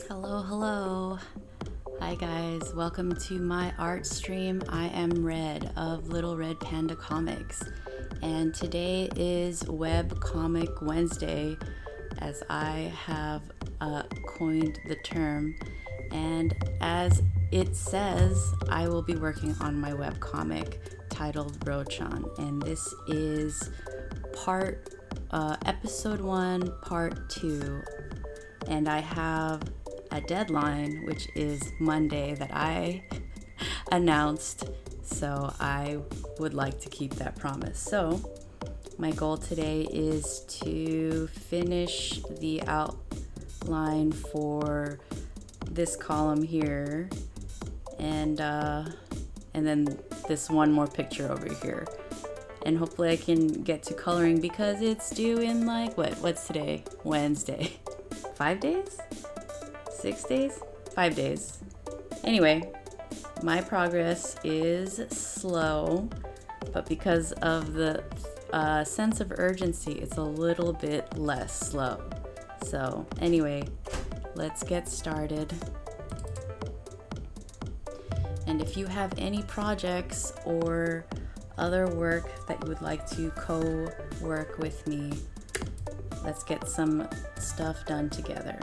Hello, hello. Hi guys, welcome to my art stream. I am Red of Little Red Panda Comics, and today is Web Comic Wednesday, as I have coined the term. And as it says, I will be working on my web comic titled Rochan, and this is episode 1, part 2, and I have a deadline, which is Monday, that I announced, so I would like to keep that promise. So my goal today is to finish the outline for this column here, and then this one more picture over here, and hopefully I can get to coloring because it's due in what's today? Wednesday. 5 days? 6 days? 5 days. Anyway, my progress is slow, but because of the sense of urgency, it's a little bit less slow. So anyway, let's get started. And if you have any projects or other work that you would like to co-work with me, let's get some stuff done together.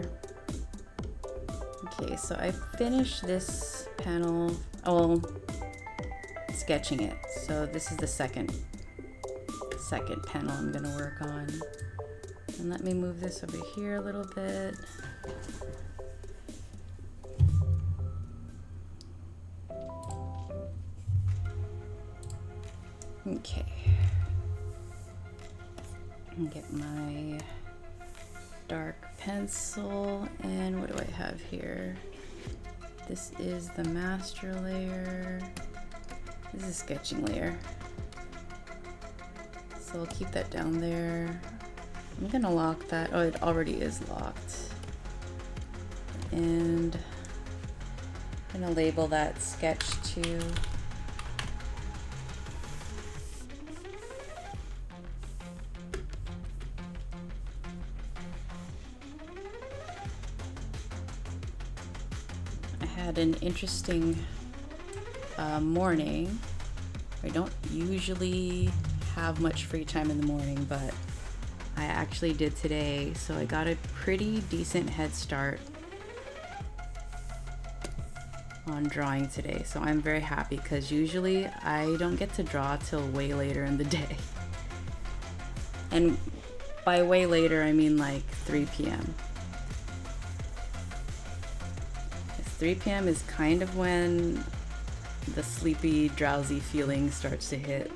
Okay, so I finished this panel, sketching it. So this is the second panel I'm gonna work on. And let me move this over here a little bit. Okay. And get my dark pencil, and what do I have here? This is the master layer. This is a sketching layer. So I'll keep that down there. I'm gonna lock that. Oh, it already is locked. And I'm gonna label that sketch 2. Had an interesting morning. I don't usually have much free time in the morning, but I actually did today, so I got a pretty decent head start on drawing today. So I'm very happy because usually I don't get to draw till way later in the day. And by way later, I mean like 3 p.m. 3 p.m. is kind of when the sleepy, drowsy feeling starts to hit.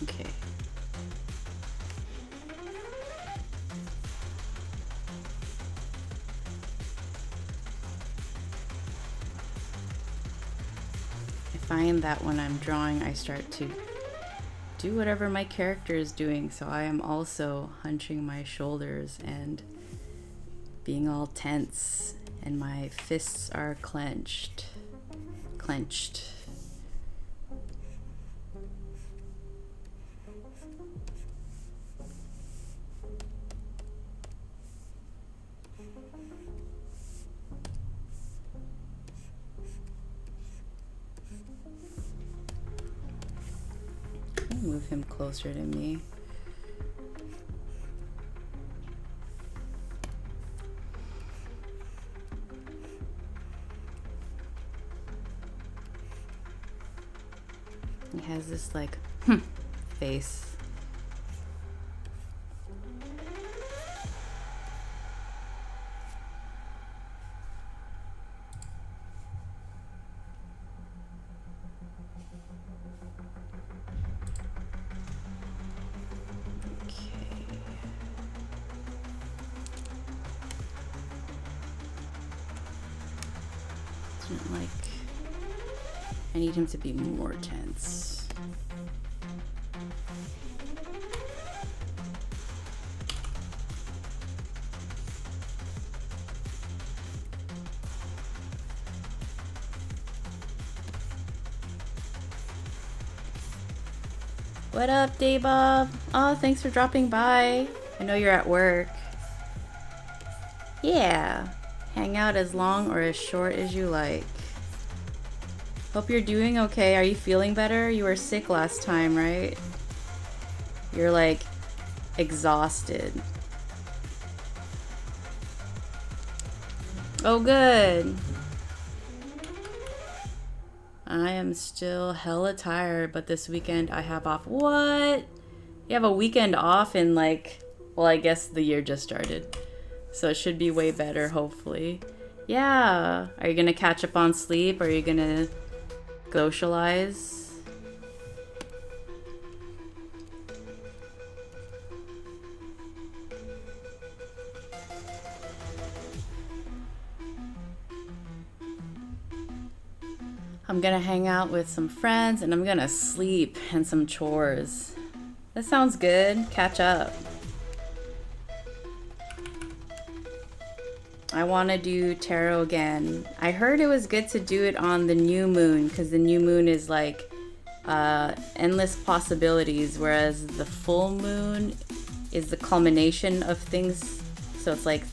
Okay. I find that when I'm drawing, I start to do whatever my character is doing, so I am also hunching my shoulders and being all tense, and my fists are clenched. Move him closer to me. He has this face. Like, I need him to be more tense. What up, Daybob? Oh, thanks for dropping by. I know you're at work. Yeah, hang out as long or as short as you like. Hope you're doing okay. Are you feeling better? You were sick last time, right? You're like exhausted. Oh, good. I am still hella tired, but this weekend I have off. What? You have a weekend off in like, well, I guess the year just started. So it should be way better, hopefully. Yeah. Are you gonna catch up on sleep? Are you gonna socialize? I'm gonna hang out with some friends and I'm gonna sleep and some chores. That sounds good. Catch up. I want to do tarot again. I heard it was good to do it on the new moon because the new moon is like endless possibilities, whereas the full moon is the culmination of things. So it's like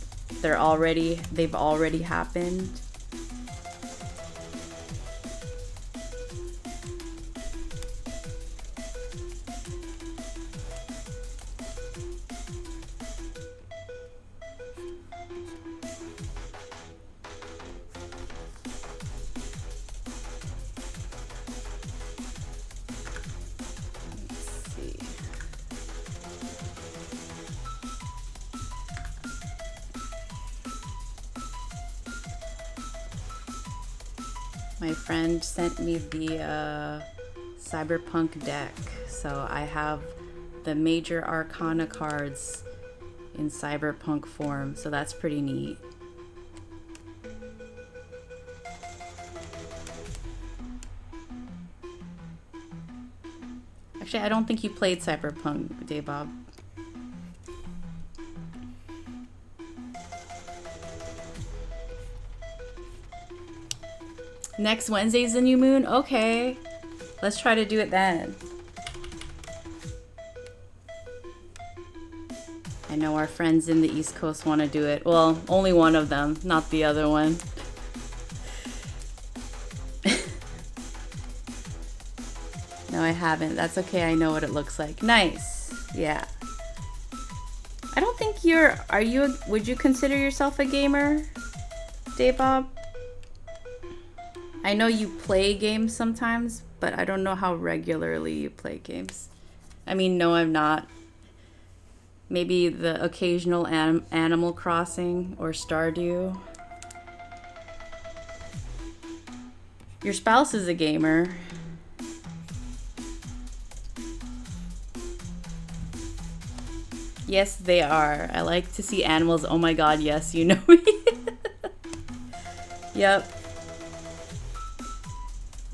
they've already happened. My friend sent me the Cyberpunk deck, so I have the major arcana cards in Cyberpunk form, so that's pretty neat. Actually, I don't think you played Cyberpunk, Daybob. Next Wednesday's the new moon? Okay. Let's try to do it then. I know our friends in the East Coast want to do it. Well, only one of them, not the other one. No, I haven't. That's okay. I know what it looks like. Nice. Yeah. I don't think would you consider yourself a gamer, Daybob? I know you play games sometimes, but I don't know how regularly you play games. I mean, no, I'm not. Maybe the occasional Animal Crossing or Stardew. Your spouse is a gamer. Yes, they are. I like to see animals. Oh my god, yes, you know me. Yep.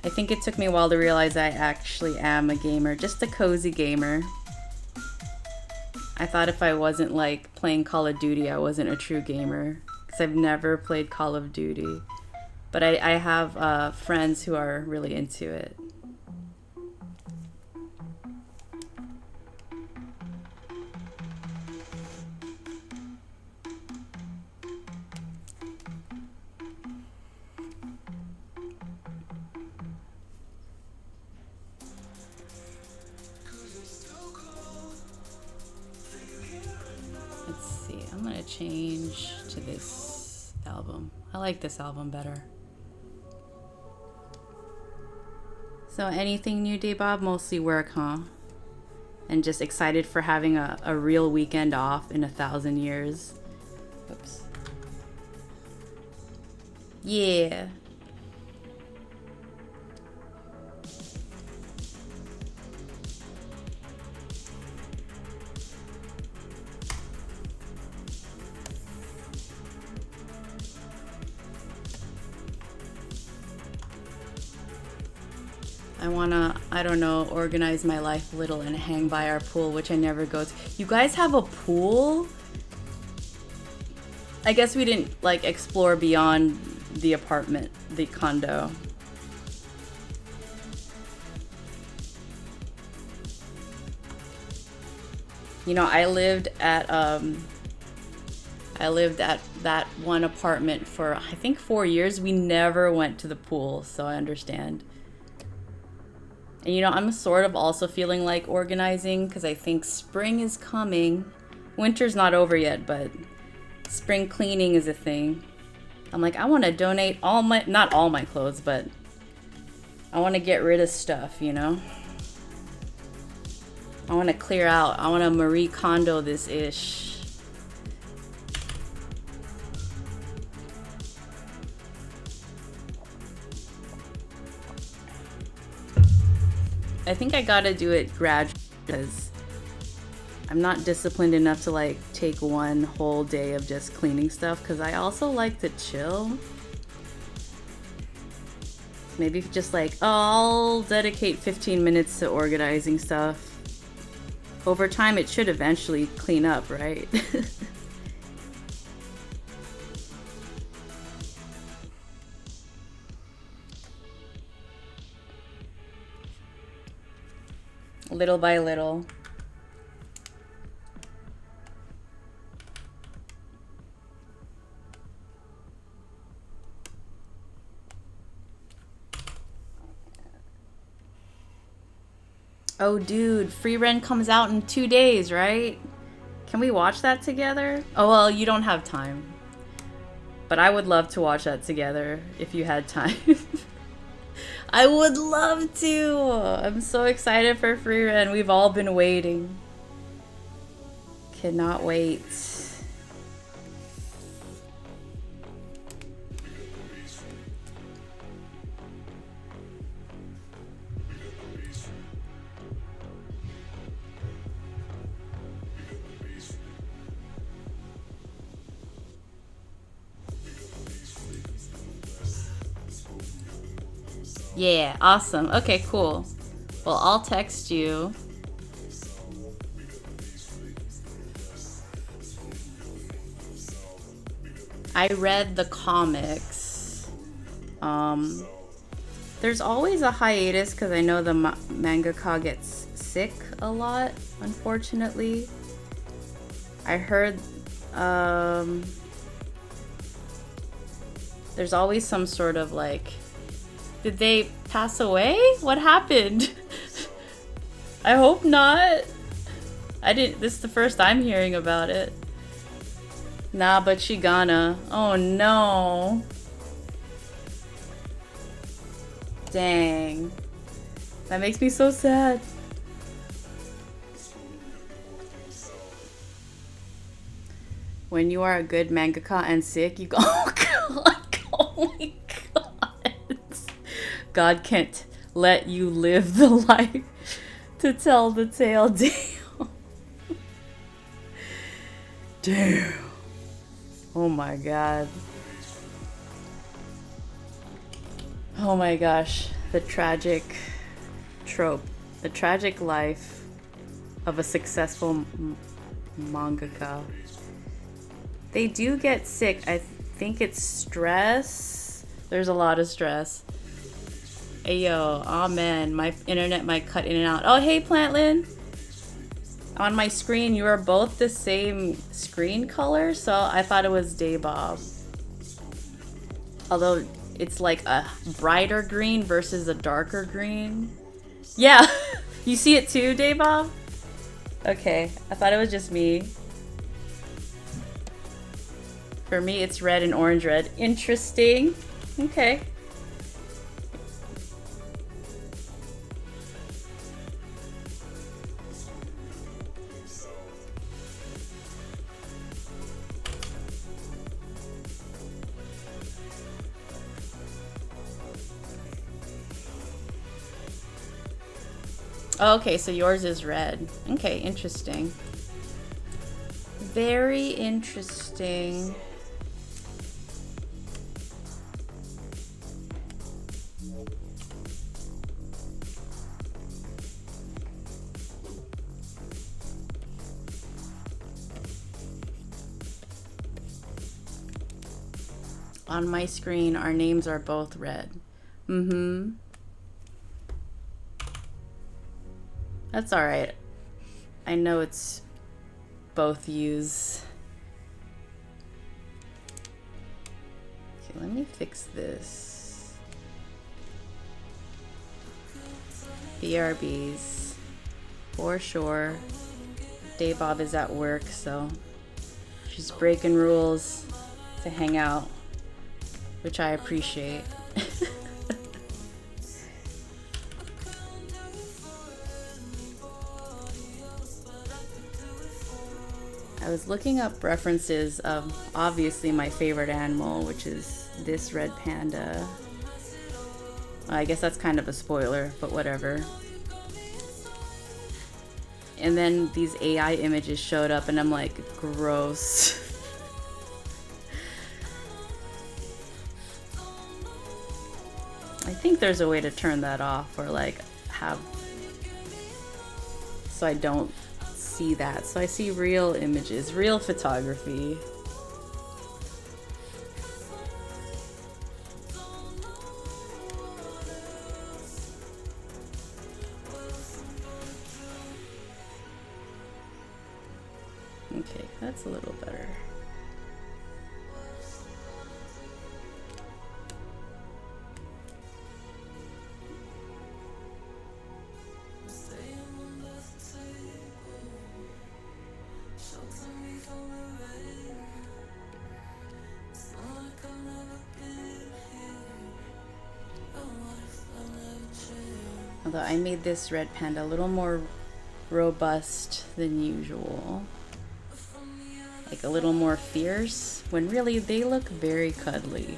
I think it took me a while to realize I actually am a gamer, just a cozy gamer. I thought if I wasn't like playing Call of Duty, I wasn't a true gamer, because I've never played Call of Duty. But I have friends who are really into it. Change to this album. I like this album better. So anything new, Daybob? Mostly work, huh? And just excited for having a real weekend off in 1,000 years. Oops. Yeah. I wanna, I don't know, organize my life a little and hang by our pool, which I never go to. You guys have a pool? I guess we didn't like explore beyond the apartment, the condo. You know, I lived at that one apartment for I think 4 years. We never went to the pool, so I understand. And you know, I'm sort of also feeling like organizing because I think spring is coming. Winter's not over yet, but spring cleaning is a thing. I'm like, I want to donate all my, not all my clothes, but I want to get rid of stuff, you know? I want to clear out. I want to Marie Kondo this ish. I think I gotta do it gradually because I'm not disciplined enough to like take one whole day of just cleaning stuff because I also like to chill. Maybe just like, oh, I'll dedicate 15 minutes to organizing stuff. Over time, it should eventually clean up, right? Little by little. Oh, dude, Free Rent comes out in 2 days, right? Can we watch that together? Oh, well, you don't have time. But I would love to watch that together if you had time. I would love to. I'm so excited for Free Rent. We've all been waiting. Cannot wait. Yeah, awesome. Okay, cool. Well, I'll text you. I read the comics. There's always a hiatus because I know the mangaka gets sick a lot, unfortunately. I heard there's always some sort of like, did they pass away? What happened? I hope not. This is the first I'm hearing about it. Nah, but she gonna. Oh no. Dang. That makes me so sad. When you are a good mangaka and sick, you go, oh god, oh my god. God can't let you live the life to tell the tale. Damn. Damn. Oh my god. Oh my gosh. The tragic trope. The tragic life of a successful mangaka. They do get sick. I think it's stress. There's a lot of stress. Ayo, oh man, my internet might cut in and out. Oh, hey, Plantlin. On my screen, you are both the same screen color, so I thought it was Daybob. Although it's like a brighter green versus a darker green. Yeah, you see it too, Daybob? Okay, I thought it was just me. For me, it's red and orange red. Interesting. Okay. Oh, okay, so yours is red. Okay, interesting. Very interesting. On my screen, our names are both red. Mm-hmm. That's all right. I know it's both yous. Okay, let me fix this. BRBs. For sure. Daybob is at work, so she's breaking rules to hang out, which I appreciate. I was looking up references of obviously my favorite animal, which is this red panda. I guess that's kind of a spoiler, but whatever. And then these AI images showed up and I'm like, gross. I think there's a way to turn that off or like have, so I don't see that. So I see real images, real photography. Okay, that's a little better. Although I made this red panda a little more robust than usual. Like a little more fierce, when really they look very cuddly.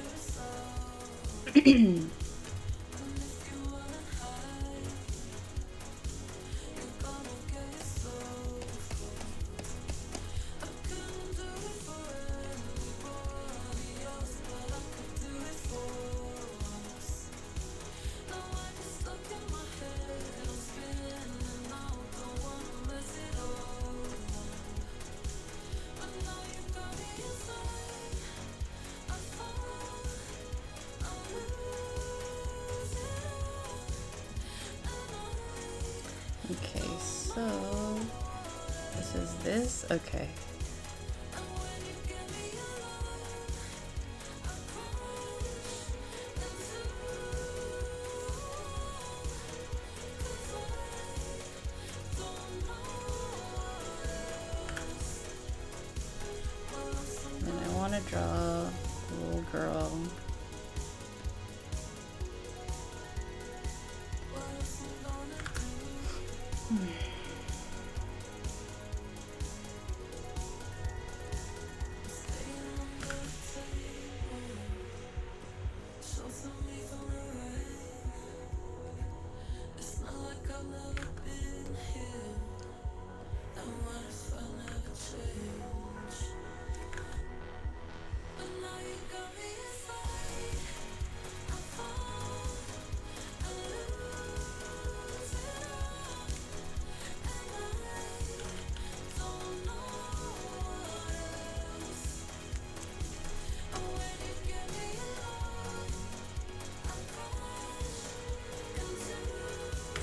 Okay, so this is this. Okay. And I want to draw a little girl.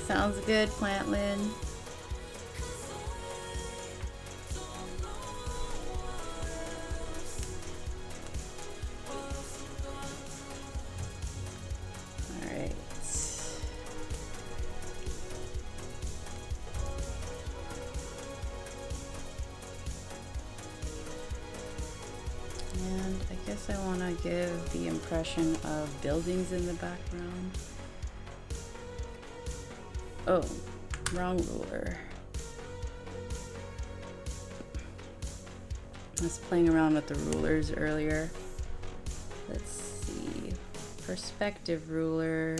Sounds good, Plantlin. Alright. And I guess I want to give the impression of buildings in the background. Oh, wrong ruler. I was playing around with the rulers earlier. Let's see. Perspective ruler.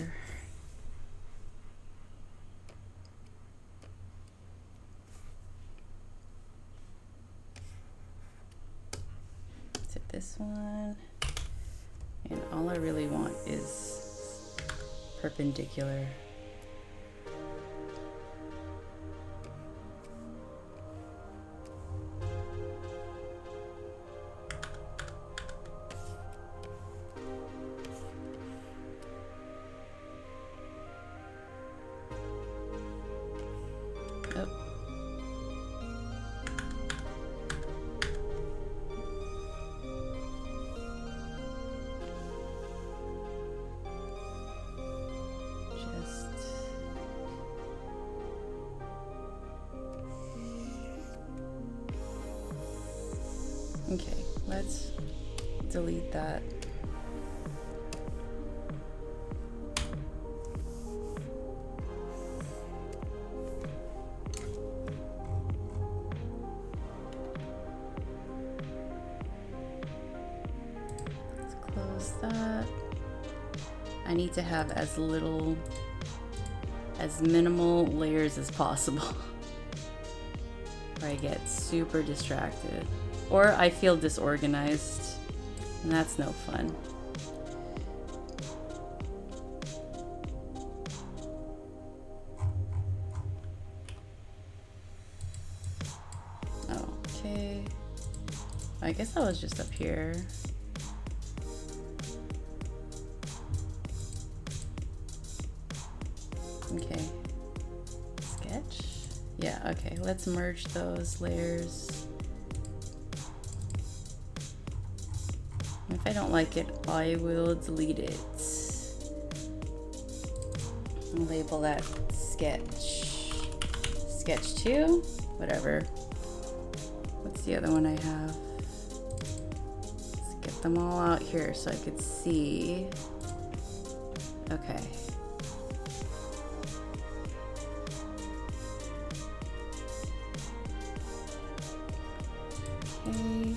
Is it this one? And all I really want is perpendicular. Okay, let's delete that. Let's close that. I need to have as minimal layers as possible. Or I get super distracted. Or I feel disorganized, and that's no fun. Okay. I guess I was just up here. Okay. Sketch? Yeah, okay. Let's merge those layers. If I don't like it, I will delete it. I'll label that sketch. Sketch 2? Whatever. What's the other one I have? Let's get them all out here so I could see. Okay. Okay.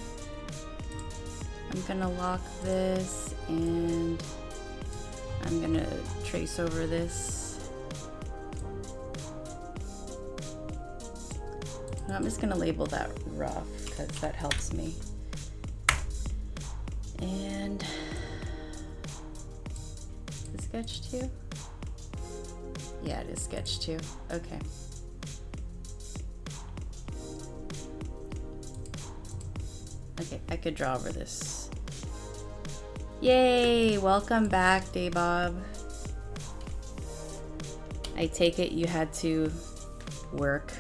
I'm gonna lock this and I'm gonna trace over this. No, I'm just gonna label that rough because that helps me. And is sketch 2? Yeah, it is sketch 2. Okay. Okay, I could draw over this. Yay! Welcome back, Daybob. I take it you had to work.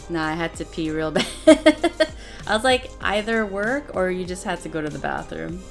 Nah, I had to pee real bad. I was like, either work or you just had to go to the bathroom.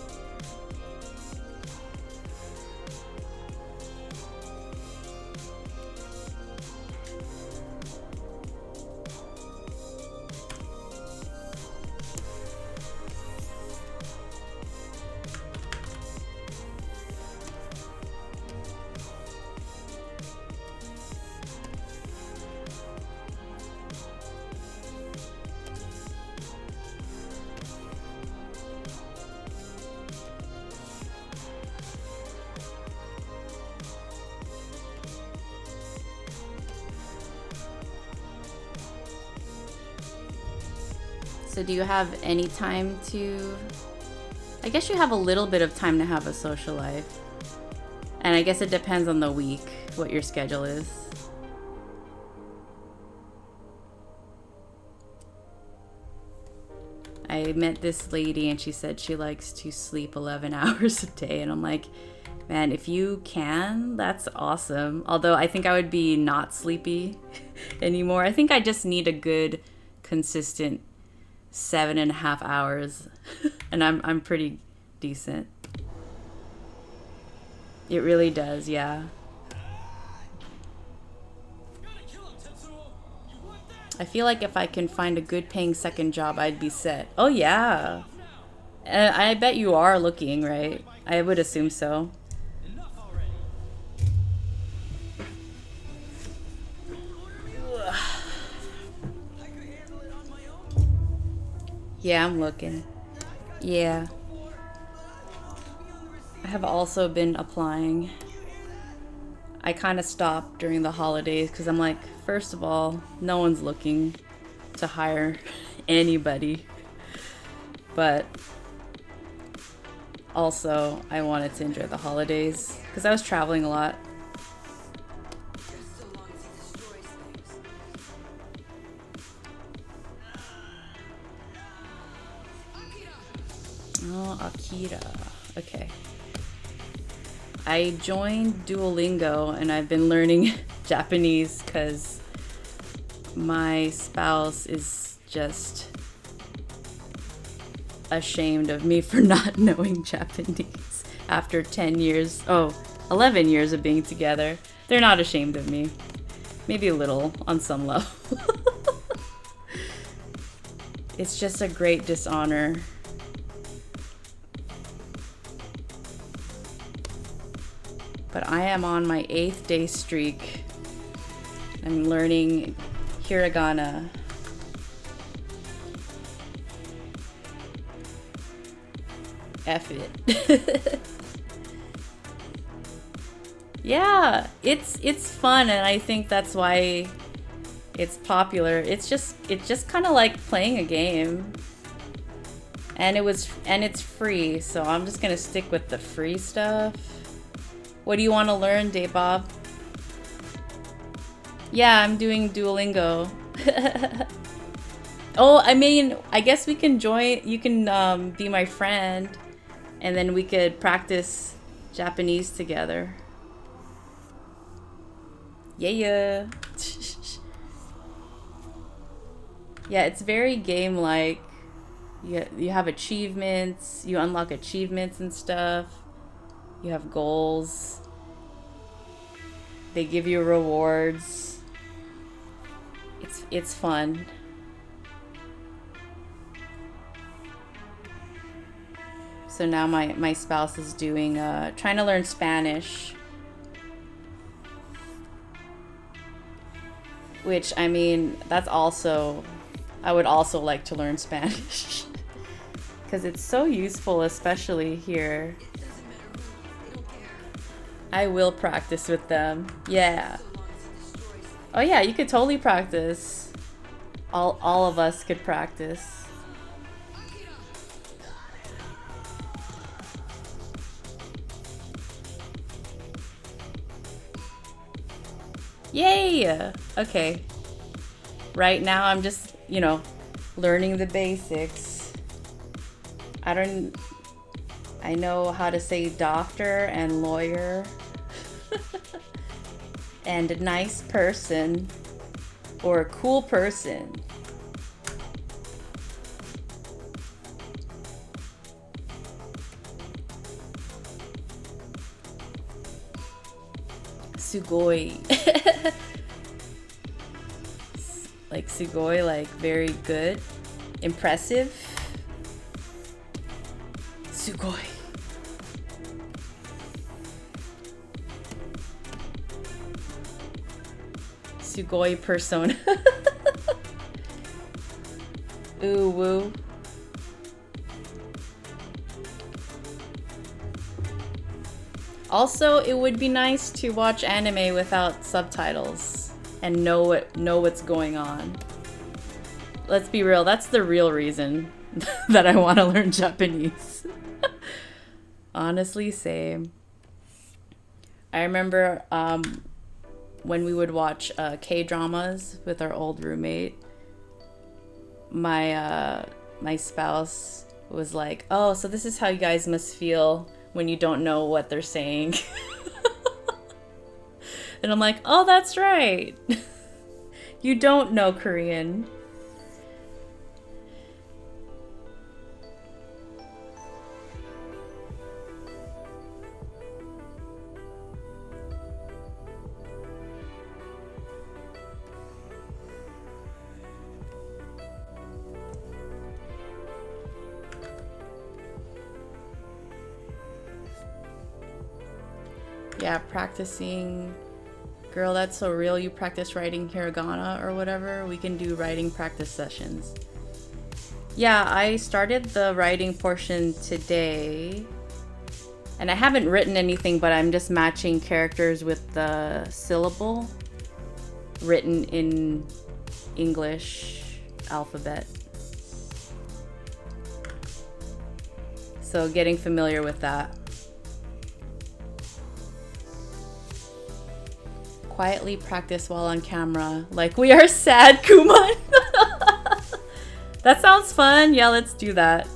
So do you have any time to... I guess you have a little bit of time to have a social life. And I guess it depends on the week, what your schedule is. I met this lady and she said she likes to sleep 11 hours a day. And I'm like, man, if you can, that's awesome. Although I think I would be not sleepy anymore. I think I just need a good, consistent 7.5 hours. And I'm pretty decent. It really does, yeah. I feel like if I can find a good paying second job, I'd be set. Oh yeah. I bet you are looking, right? I would assume so. Yeah, I'm looking. Yeah. I have also been applying. I kind of stopped during the holidays because I'm like, first of all, no one's looking to hire anybody. But also, I wanted to enjoy the holidays because I was traveling a lot. Oh, Akira. Okay. I joined Duolingo and I've been learning Japanese because my spouse is just ashamed of me for not knowing Japanese after 10 years, 11 years of being together. They're not ashamed of me. Maybe a little on some level. It's just a great dishonor. But I am on my 8th day streak. I'm learning hiragana. F it. Yeah, it's fun, and I think that's why it's popular. It's just kind of like playing a game. And it's free, so I'm just gonna stick with the free stuff. What do you want to learn, Daybob? Yeah, I'm doing Duolingo. Oh, I mean, I guess we can join. You can be my friend, and then we could practice Japanese together. Yeah. Yeah, it's very game-like. You have achievements. You unlock achievements and stuff. You have goals. They give you rewards. It's fun. So now my spouse is doing trying to learn Spanish. Which, I mean, that's also, I would also like to learn Spanish. Because it's so useful, especially here. I will practice with them. Yeah. Oh yeah, you could totally practice. All of us could practice. Yay! Okay. Right now I'm just, learning the basics. I know how to say doctor and lawyer. And a nice person. Or a cool person. Sugoi. Like sugoi, like very good. Impressive. Sugoi. Sugoi persona. Ooh woo. Also, it would be nice to watch anime without subtitles and know what's going on. Let's be real, that's the real reason that I want to learn Japanese. Honestly, same. I remember when we would watch K-dramas with our old roommate, my spouse was like, "Oh, so this is how you guys must feel when you don't know what they're saying." And I'm like, "Oh, that's right. You don't know Korean." Yeah, practicing. Girl, that's so real. You practice writing hiragana or whatever. We can do writing practice sessions. Yeah, I started the writing portion today. And I haven't written anything, but I'm just matching characters with the syllable written in English alphabet. So getting familiar with that. Quietly practice while on camera. Like we are sad, Kuman. That sounds fun. Yeah, let's do that.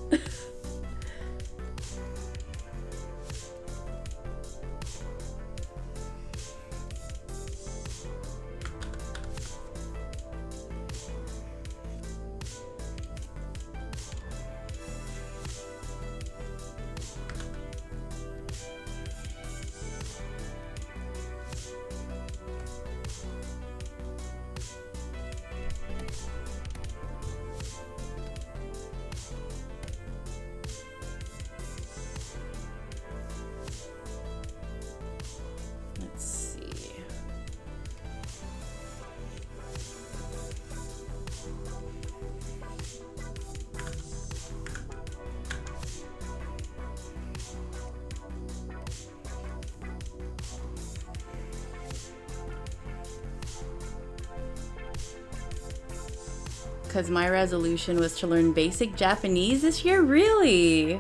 Because my resolution was to learn basic Japanese this year? Really?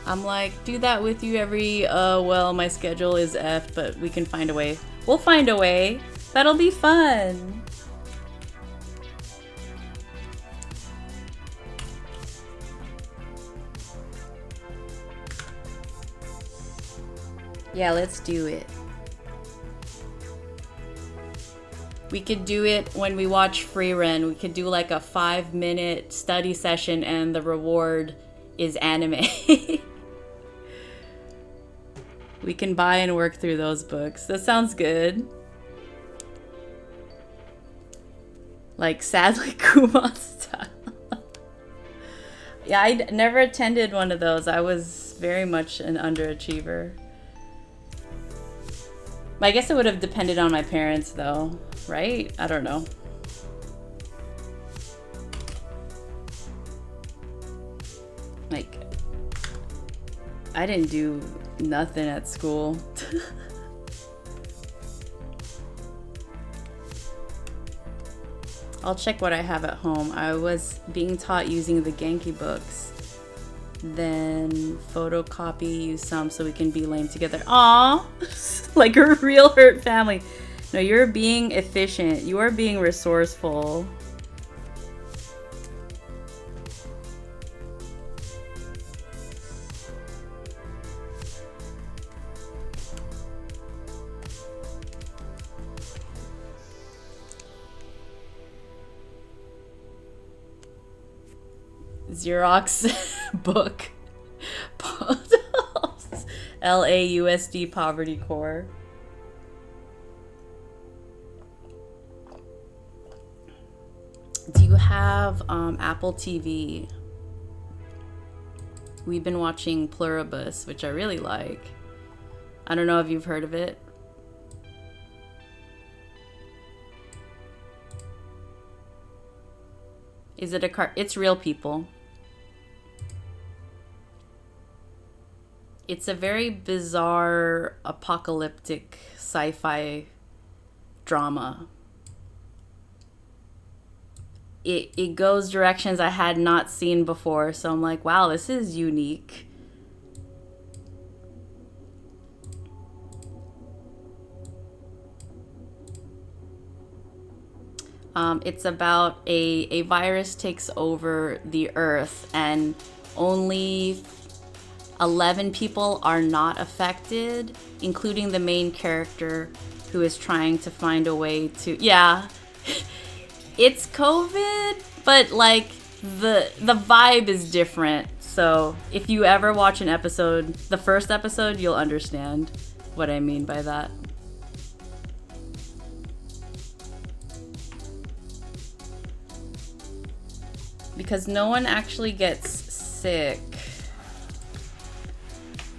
I'm like, do that with you every, well, my schedule is effed, but we can find a way. We'll find a way. That'll be fun. Yeah, let's do it. We could do it when we watch Free Run. We could do like a 5-minute study session and the reward is anime. We can buy and work through those books. That sounds good. Like Sadly Kumon style. Yeah, I never attended one of those. I was very much an underachiever. I guess it would have depended on my parents though, right? I don't know. Like, I didn't do nothing at school. I'll check what I have at home. I was being taught using the Genki books. Then photocopy, use some so we can be lame together. Aww! Like a real hurt family. No, you're being efficient. You are being resourceful. Xerox book. LAUSD Poverty Core. Do you have Apple TV? We've been watching Pluribus, which I really like. I don't know if you've heard of it. Is it a It's real people. It's a very bizarre, apocalyptic sci-fi drama. It goes directions I had not seen before, so I'm like, wow, this is unique. It's about a virus takes over the earth and only 11 people are not affected, including the main character who is trying to find a way to... Yeah, it's COVID, but like the vibe is different. So if you ever watch an episode, the first episode, you'll understand what I mean by that. Because no one actually gets sick.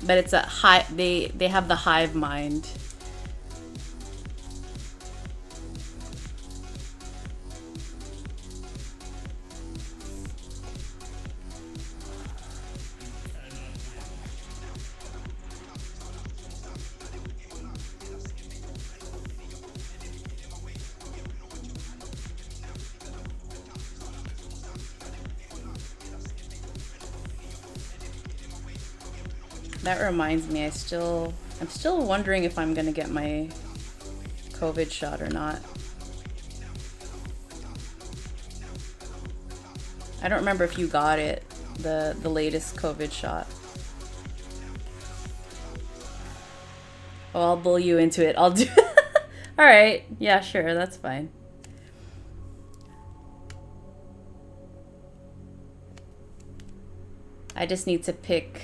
But it's a they have the hive mind. That reminds me, I'm still wondering if I'm gonna get my COVID shot or not. I don't remember if you got it, the latest COVID shot. Oh, I'll bull you into it. I'll do All right. Yeah, sure. That's fine. I just need to pick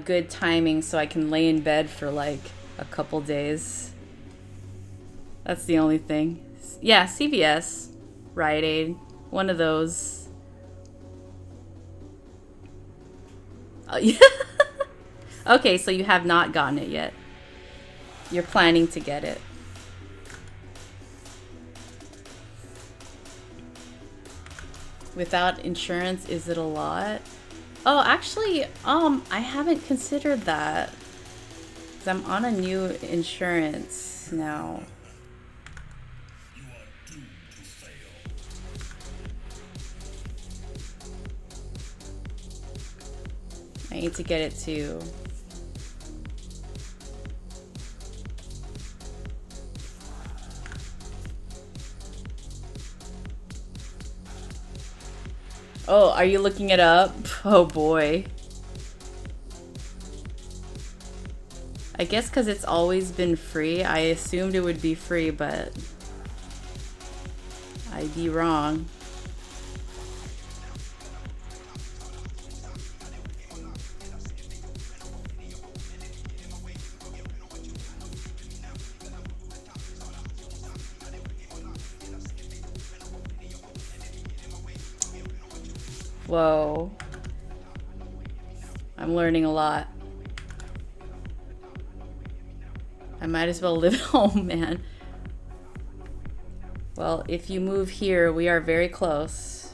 good timing so I can lay in bed for like a couple days. That's the only thing. Yeah, CVS, Rite Aid, one of those. Oh, yeah. Okay, so you have not gotten it yet. You're planning to get it. Without insurance, is it a lot? Oh, actually, I haven't considered that. 'Cause I'm on a new insurance now. I need to get it to... Oh, are you looking it up? Oh boy. I guess because it's always been free. I assumed it would be free, but I'd be wrong. Whoa. I'm learning a lot. I might as well live home, man. Well, if you move here, we are very close.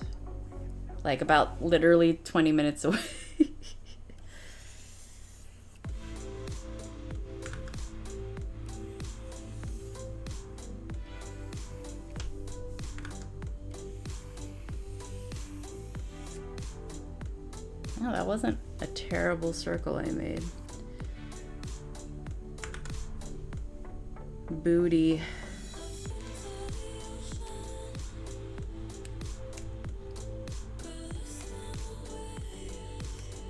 Like about literally 20 minutes away. Oh, that wasn't a terrible circle I made. Booty.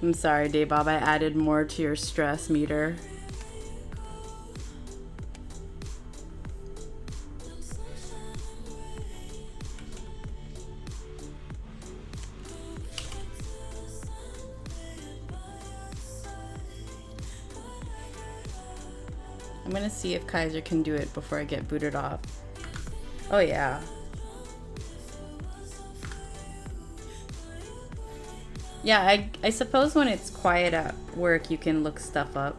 I'm sorry, Daybob, I added more to your stress meter. I'm gonna see if Kaiser can do it before I get booted off. Oh yeah. Yeah, I suppose when it's quiet at work you can look stuff up.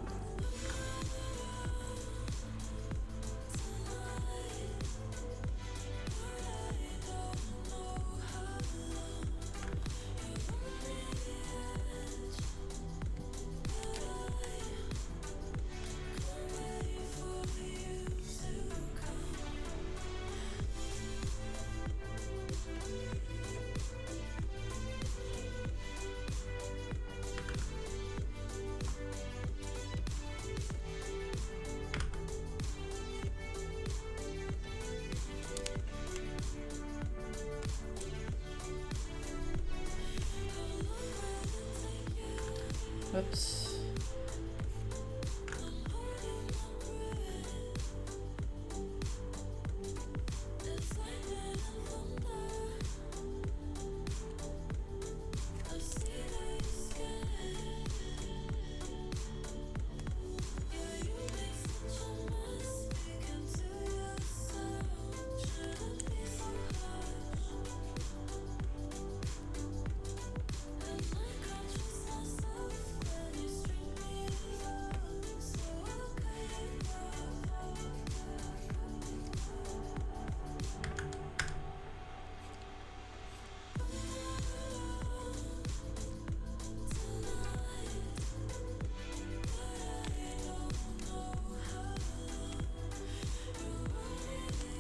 Oops.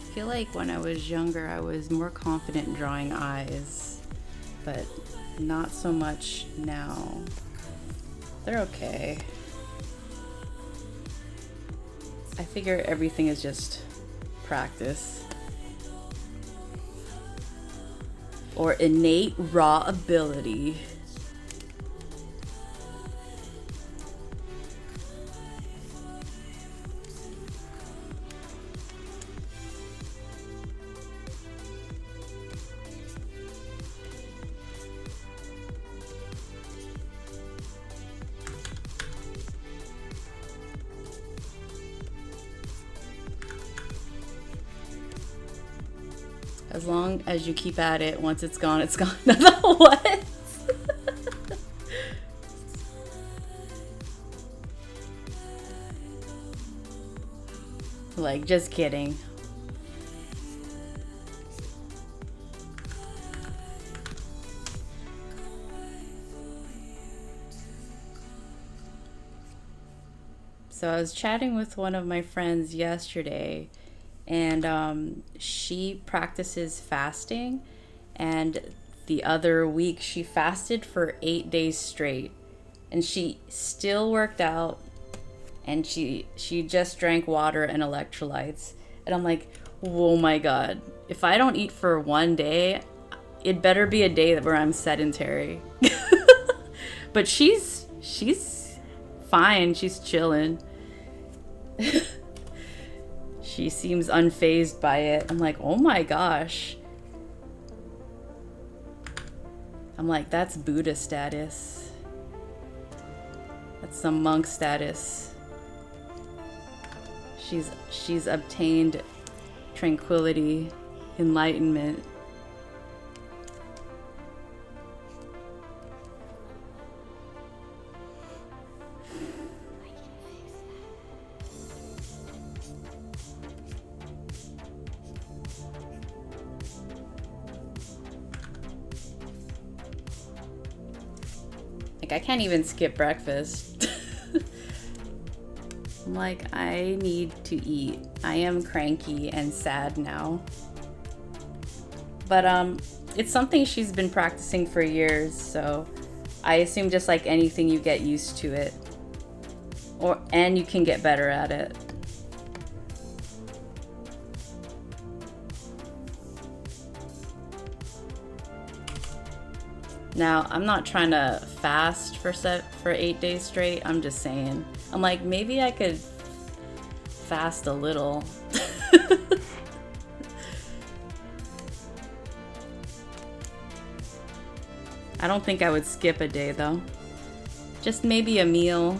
I feel like when I was younger, I was more confident in drawing eyes, but not so much now. They're okay. I figure everything is just practice. Or innate raw ability. As long as you keep at it, once it's gone, it's gone. What? Like, just kidding. So I was chatting with one of my friends yesterday, and she practices fasting, and the other week she fasted for 8 days straight, And she still worked out, and she just drank water and electrolytes. And I'm like, oh my God, if I don't eat for one day, it better be a day where I'm sedentary. But she's fine. She's chilling. She seems unfazed by it. I'm like, oh my gosh. I'm like, that's Buddha status. That's some monk status. She's obtained tranquility, enlightenment. Like, I can't even skip breakfast. I'm like, I need to eat. I am cranky and sad now. But it's something she's been practicing for years, so I assume just like anything, you get used to it. And you can get better at it. Now, I'm not trying to fast for 8 days straight. I'm just saying. I'm like, maybe I could fast a little. I don't think I would skip a day though. Just maybe a meal.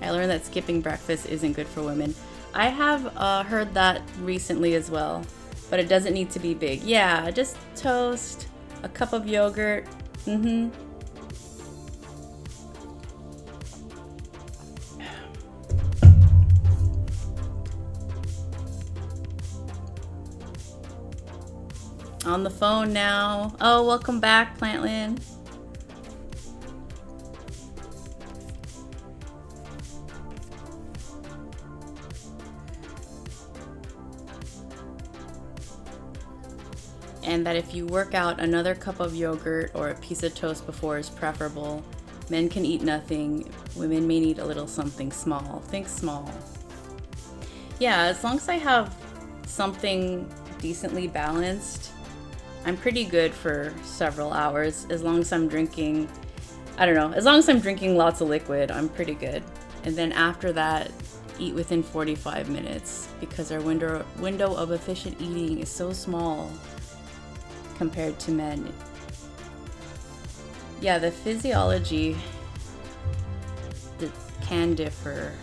I learned that skipping breakfast isn't good for women. I have heard that recently as well, but it doesn't need to be big. Yeah, just toast, a cup of yogurt. On the phone now. Oh, welcome back, Plantland. And that if you work out, another cup of yogurt or a piece of toast before is preferable. Men can eat nothing. Women may need a little something small. Think small. Yeah, as long as I have something decently balanced, I'm pretty good for several hours. As long as I'm drinking, I don't know, as long as I'm drinking lots of liquid, I'm pretty good. And then after that, eat within 45 minutes because our window of efficient eating is so small compared to men. Yeah, the physiology can differ.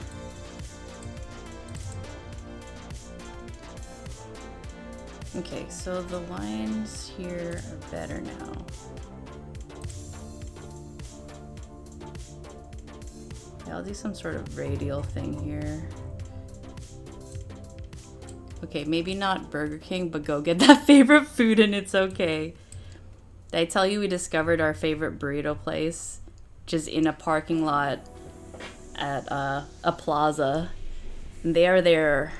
Okay, so the lines here are better now. Yeah, I'll do some sort of radial thing here. Okay, maybe not Burger King, but go get that favorite food and it's okay. Did I tell you we discovered our favorite burrito place? Just in a parking lot at a plaza. And they are there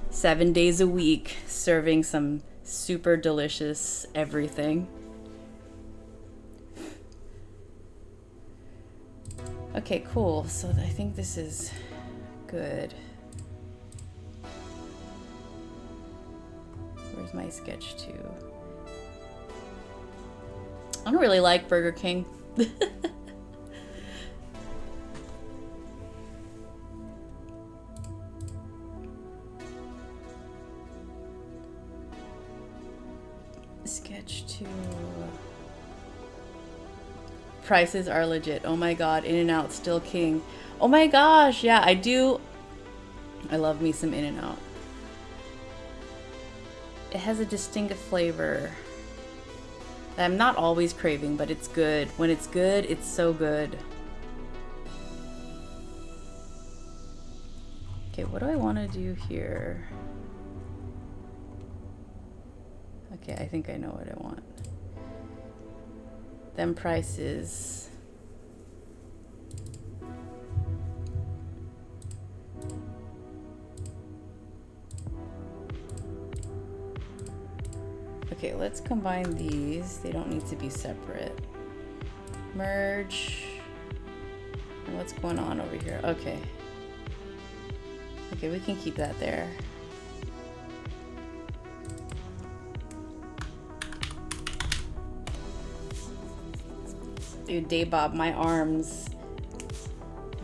7 days a week serving some super delicious everything. Okay, cool. So I think this is good. Where's my sketch 2? I don't really like Burger King. Sketch 2. Prices are legit. Oh my god, In-N-Out still king. Oh my gosh, yeah, I do. I love me some In-N-Out. It has a distinct flavor that I'm not always craving, but it's good. When it's good, it's so good. Okay, what do I want to do here? Okay, I think I know what I want. Them prices. Okay, let's combine these. They don't need to be separate. Merge. And what's going on over here? Okay. Okay, we can keep that there. Dude, Daybob, my arms,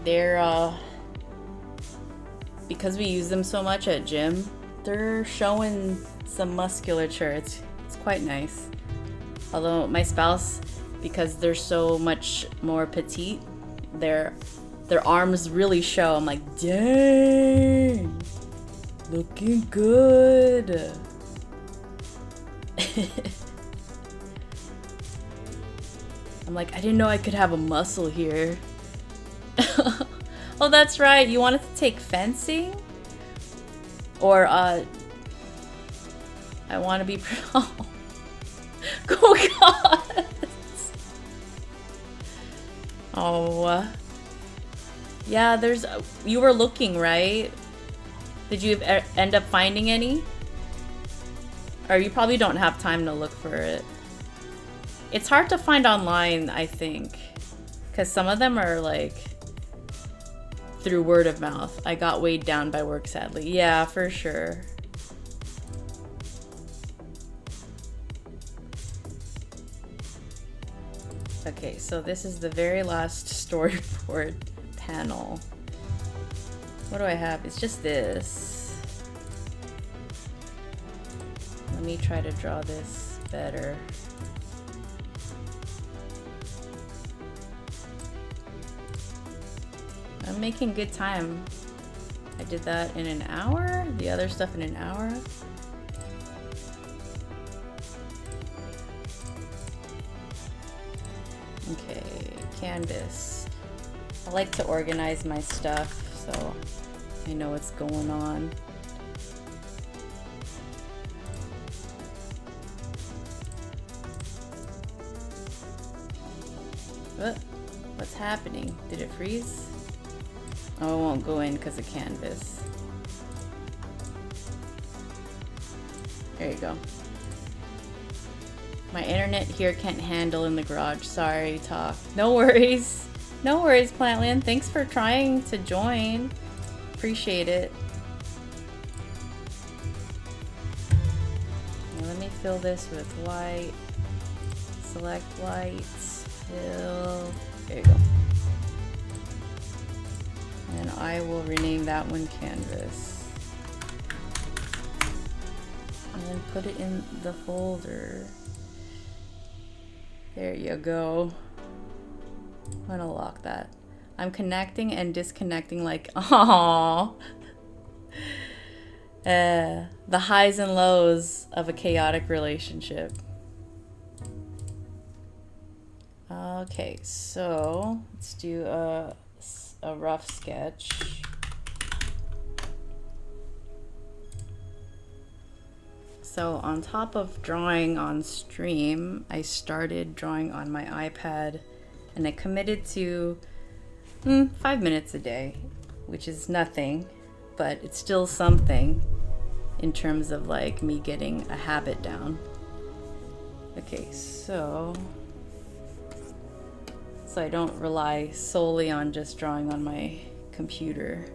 they're, because we use them so much at gym, they're showing some musculature. It's quite nice. Although my spouse, because they're so much more petite, their arms really show. I'm like, dang, looking good. I'm like, I didn't know I could have a muscle here. Oh, that's right. You wanted to take fencing? Or, I want to be oh God. Oh. Yeah, there's... You were looking, right? Did you end up finding any? Or you probably don't have time to look for it. It's hard to find online, I think. Because some of them are like... through word of mouth. I got weighed down by work, sadly. Yeah, for sure. Okay, so this is the very last storyboard panel. What do I have? It's just this. Let me try to draw this better. I'm making good time. I did that in an hour, the other stuff in an hour. Okay, canvas. I like to organize my stuff so I know what's going on. What's happening? Did it freeze? Oh, it won't go in because of canvas. There you go. My internet here can't handle in the garage. Sorry, talk. No worries. No worries, Plantland. Thanks for trying to join. Appreciate it. Now let me fill this with white. Select white. Fill. There you go. And I will rename that one canvas. And then put it in the folder. There you go. I'm gonna lock that. I'm connecting and disconnecting like, aww. The highs and lows of a chaotic relationship. Okay, so let's do a rough sketch. So on top of drawing on stream, I started drawing on my iPad and I committed to 5 minutes a day, which is nothing, but it's still something in terms of like me getting a habit down. Okay, so I don't rely solely on just drawing on my computer.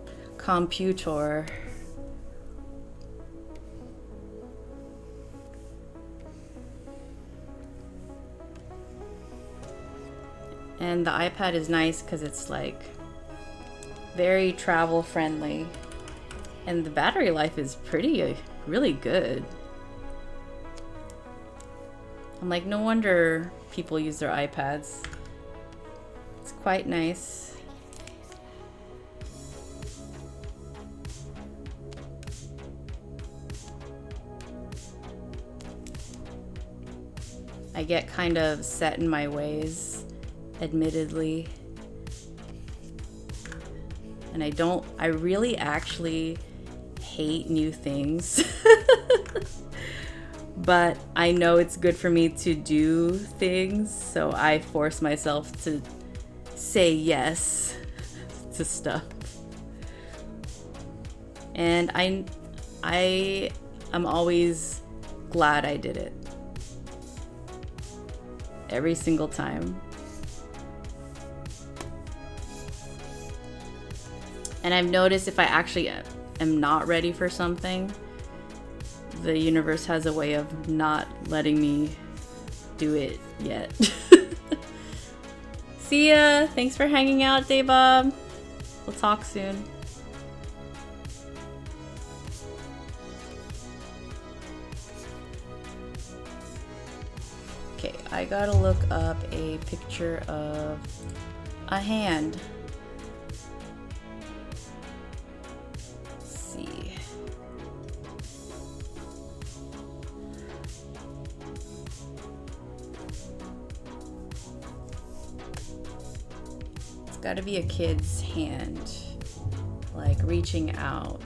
And the iPad is nice because it's like very travel friendly. And the battery life is really good. I'm like, no wonder people use their iPads. It's quite nice. I get kind of set in my ways, admittedly. And I really actually hate new things. But I know it's good for me to do things, so I force myself to say yes to stuff. And I'm always glad I did it. every single time. And I've noticed if I actually am not ready for something, the universe has a way of not letting me do it yet. See ya! Thanks for hanging out, Daybob. We'll talk soon. Okay, I gotta look up a picture of a hand. Let's see. It's gotta be a kid's hand, like reaching out.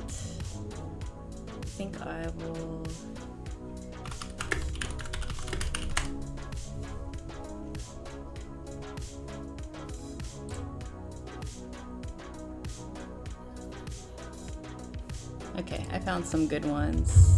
I think I will. Okay, I found some good ones.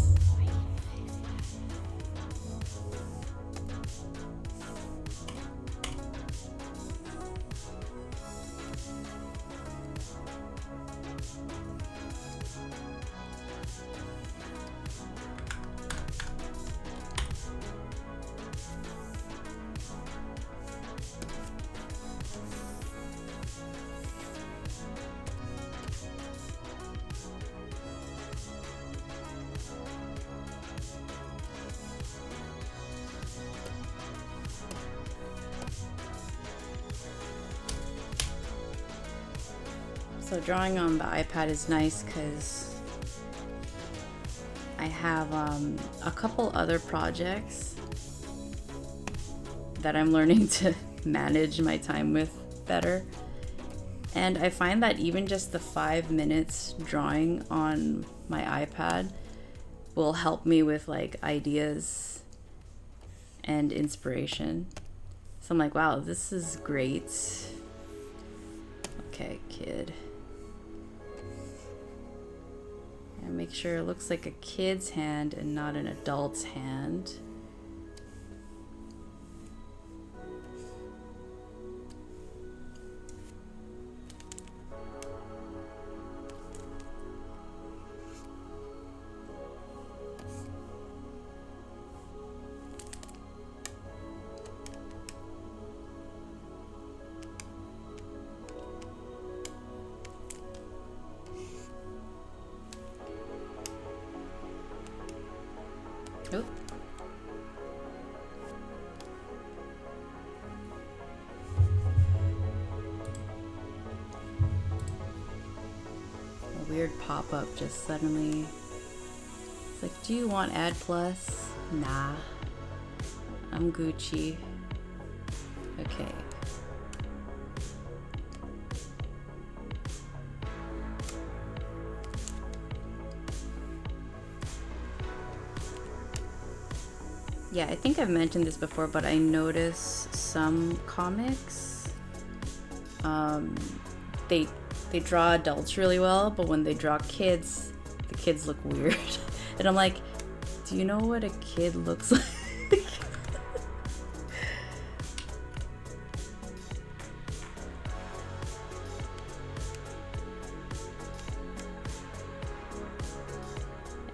So drawing on the iPad is nice because I have a couple other projects that I'm learning to manage my time with better. And I find that even just the 5 minutes drawing on my iPad will help me with like ideas and inspiration. So I'm like, wow, this is great. Okay, kid. And make sure it looks like a kid's hand and not an adult's hand. Oh. A weird pop-up just suddenly. It's like, do you want Ad Plus? Nah. I'm Gucci. Okay. Yeah, I think I've mentioned this before, but I notice some comics, they draw adults really well, but when they draw kids, the kids look weird. And I'm like, do you know what a kid looks like?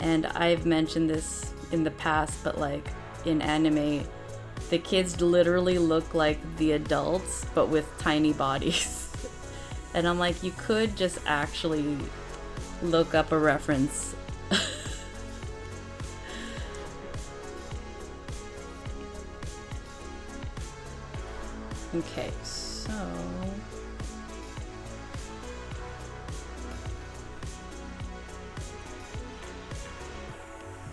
And I've mentioned this in the past, but like, in anime, the kids literally look like the adults, but with tiny bodies. And I'm like, you could just actually look up a reference. Okay, so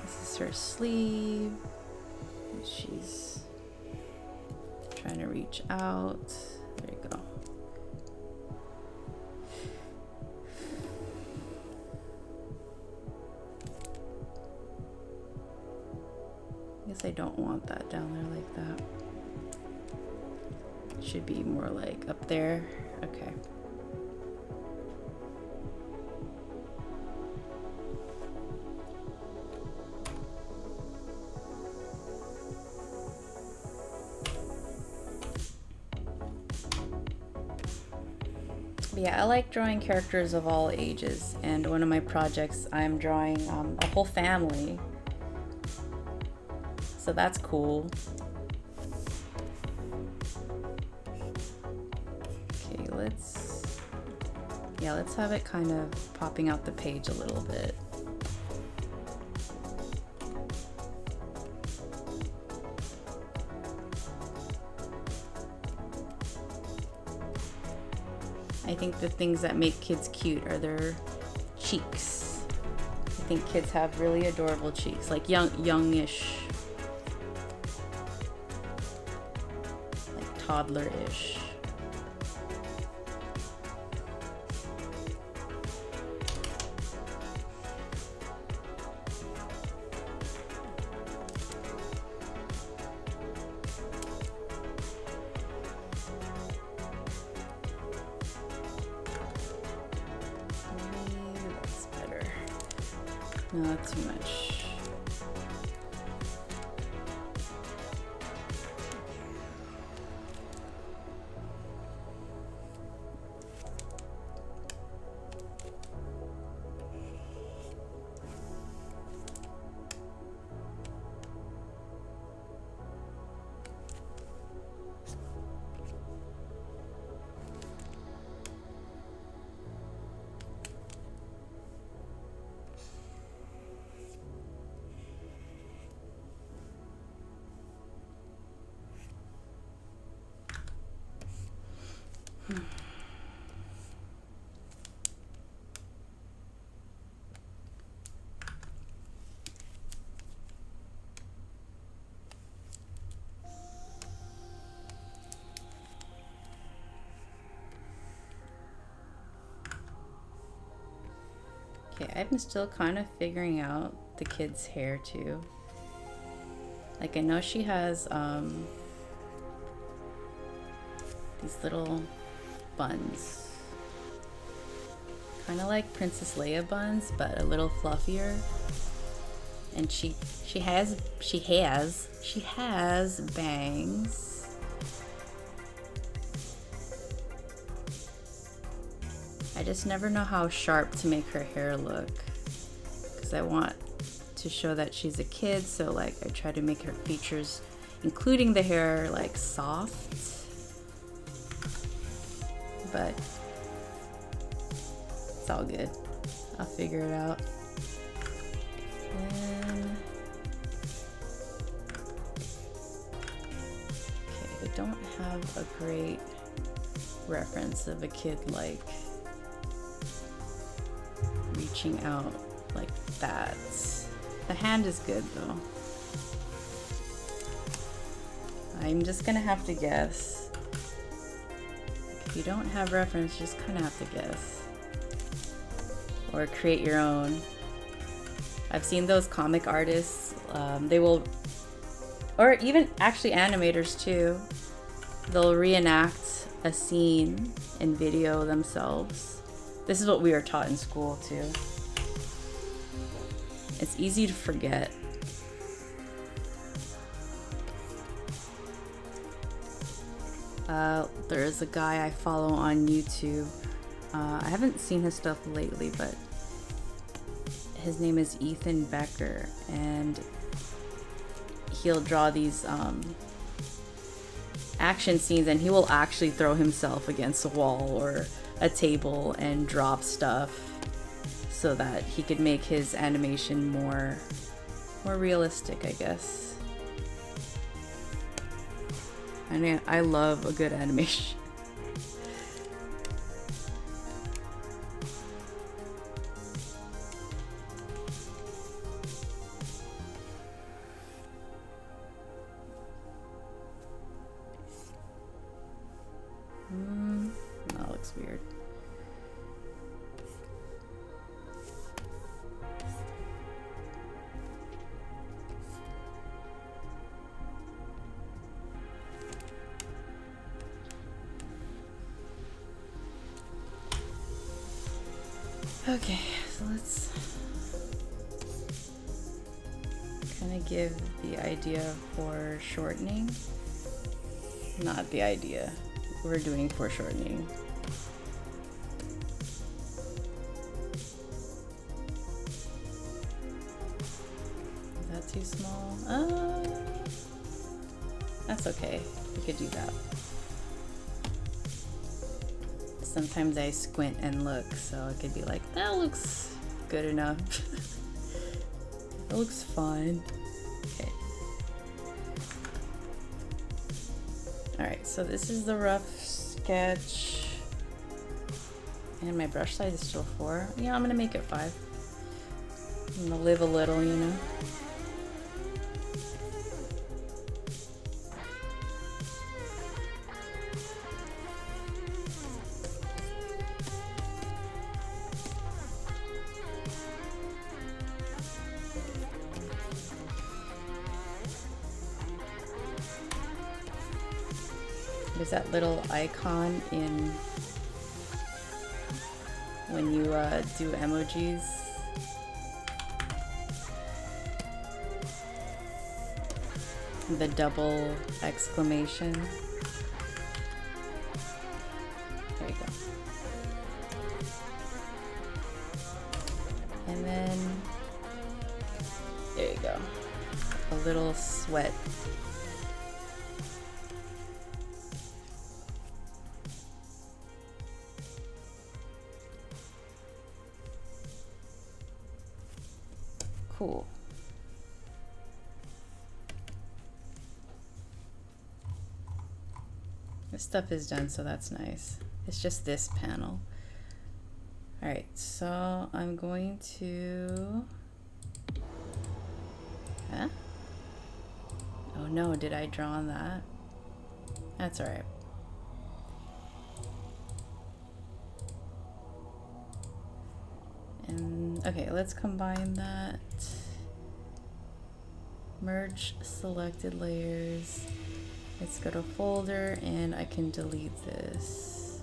this is her sleeve. She's trying to reach out. There you go. I guess I don't want that down there like that. It should be more like up there. Okay. But yeah, I like drawing characters of all ages, and one of my projects I'm drawing a whole family, so that's cool. Okay, let's have it kind of popping out the page a little bit. I think the things that make kids cute are their cheeks. I think kids have really adorable cheeks, like youngish, like toddler-ish. No, not too much. Okay, I'm still kind of figuring out the kid's hair too. Like, I know she has these little buns, kind of like Princess Leia buns, but a little fluffier. And she has bangs. I just never know how sharp to make her hair look, because I want to show that she's a kid, so like I try to make her features, including the hair, like soft. But it's all good. I'll figure it out. And okay, I don't have a great reference of a kid like reaching out like that. The hand is good though. I'm just gonna have to guess. If you don't have reference, you just kind of have to guess. Or create your own. I've seen those comic artists, they will, or even actually animators too, they'll reenact a scene in video themselves. This is what we were taught in school too. It's easy to forget. There is a guy I follow on YouTube. I haven't seen his stuff lately, but his name is Ethan Becker, and he'll draw these action scenes, and he will actually throw himself against a wall or a table and drop stuff so that he could make his animation more realistic, I guess. I mean, I love a good animation. That looks weird. Okay, so let's kind of give the idea for shortening. Not the idea. We're doing foreshortening. too small? That's okay. We could do that. Sometimes I squint and look, so it could be like, that looks good enough. It looks fine. Okay. Alright, so this is the rough sketch. And my brush size is still 4. Yeah, I'm gonna make it 5. I'm gonna live a little, you know? There's that little icon in when you do emojis. The double exclamation. There you go. And then, there you go. A little sweat. Cool. This stuff is done, so that's nice. It's just this panel. All right, so I'm going to... Huh? Oh no, did I draw on that? That's all right. And okay, let's combine that. Merge selected layers. Let's go to folder and I can delete this.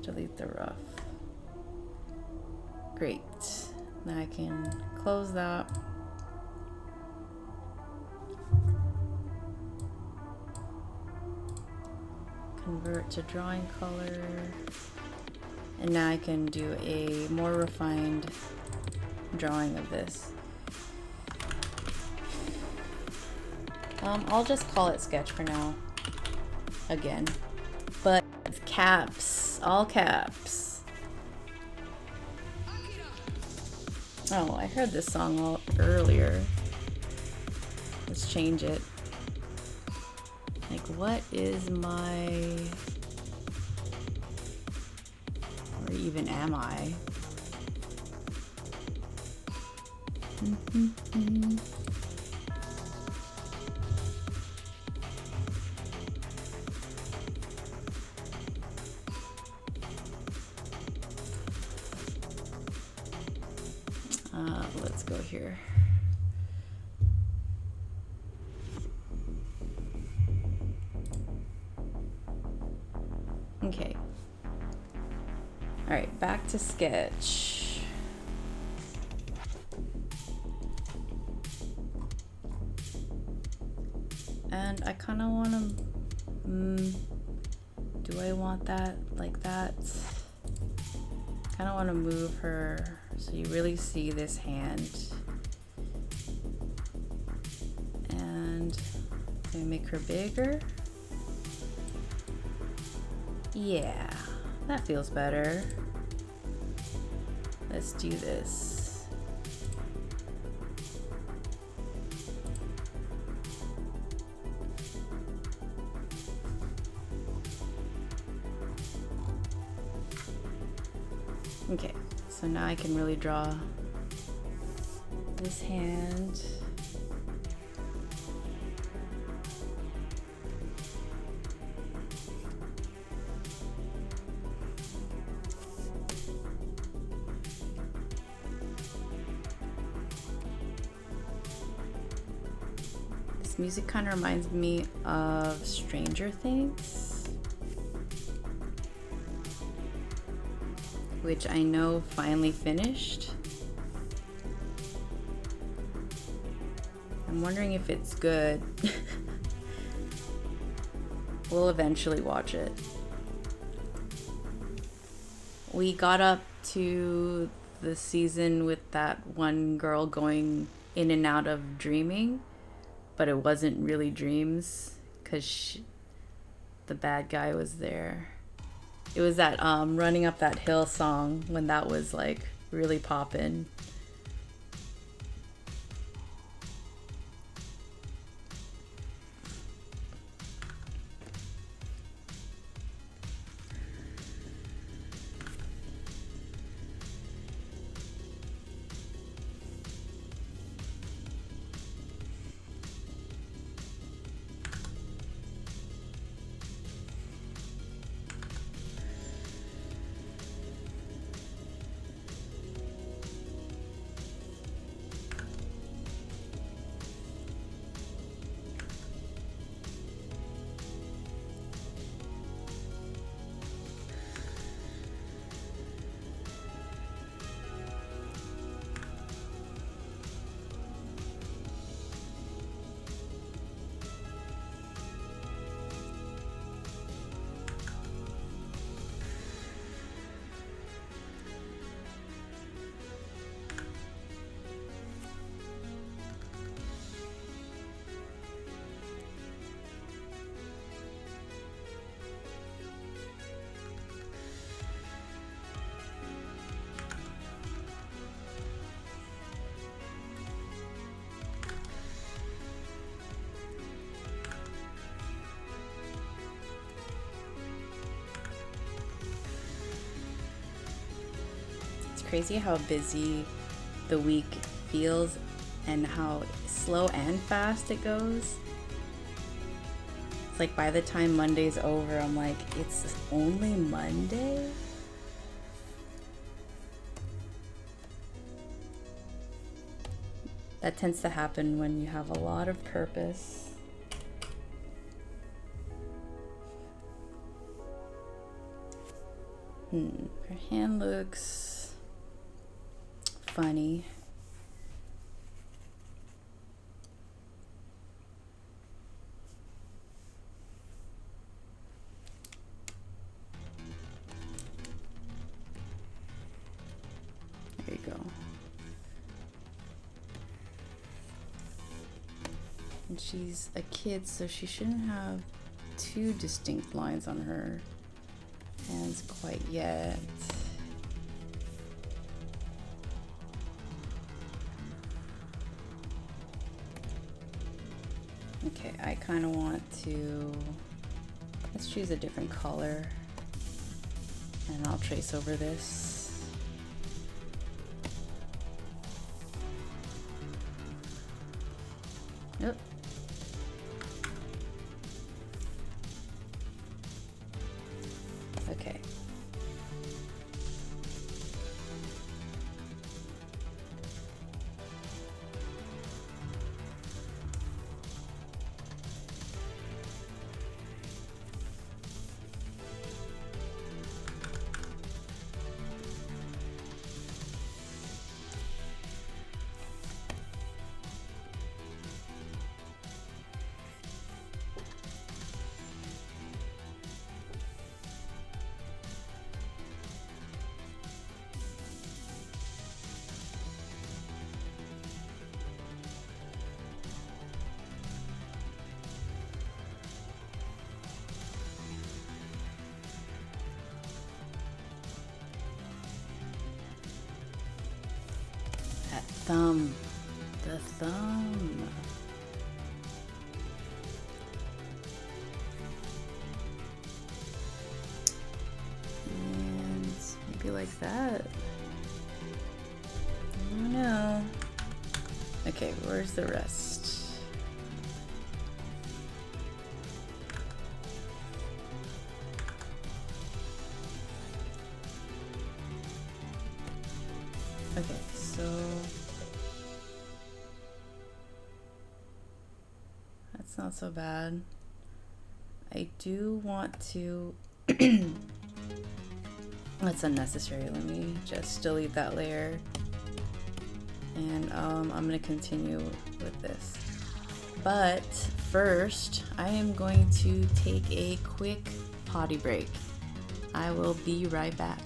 Delete the rough. Great. Now I can close that. Convert to drawing color. And now I can do a more refined drawing of this. I'll just call it sketch for now. Again. But with caps. All caps. Oh, I heard this song earlier. Let's change it. Like, what is my... Where even am I? Let's go here. Okay. All right, back to sketch. And I kind of want to, do I want that like that? Kind of want to move her so you really see this hand. And can I make her bigger? Yeah, that feels better. Let's do this. Okay, so now I can really draw this hand. This music kind of reminds me of Stranger Things, which I know finally finished. I'm wondering if it's good. We'll eventually watch it. We got up to the season with that one girl going in and out of dreaming, but it wasn't really dreams because the bad guy was there. It was that Running Up That Hill song when that was like really poppin'. Crazy how busy the week feels and how slow and fast it goes. It's like by the time Monday's over, I'm like, it's only Monday? That tends to happen when you have a lot of purpose. Her hand looks funny. There you go. And she's a kid, so she shouldn't have two distinct lines on her hands quite yet. Okay, I kind of want to, let's choose a different color and I'll trace over this. Yep. Okay. Thumb. The thumb. And maybe like that. I don't know. Okay, where's the rest? Okay, so that's not so bad. I do want to that's unnecessary. Let me just delete that layer. And I'm gonna continue with this. But first, I am going to take a quick potty break. I will be right back.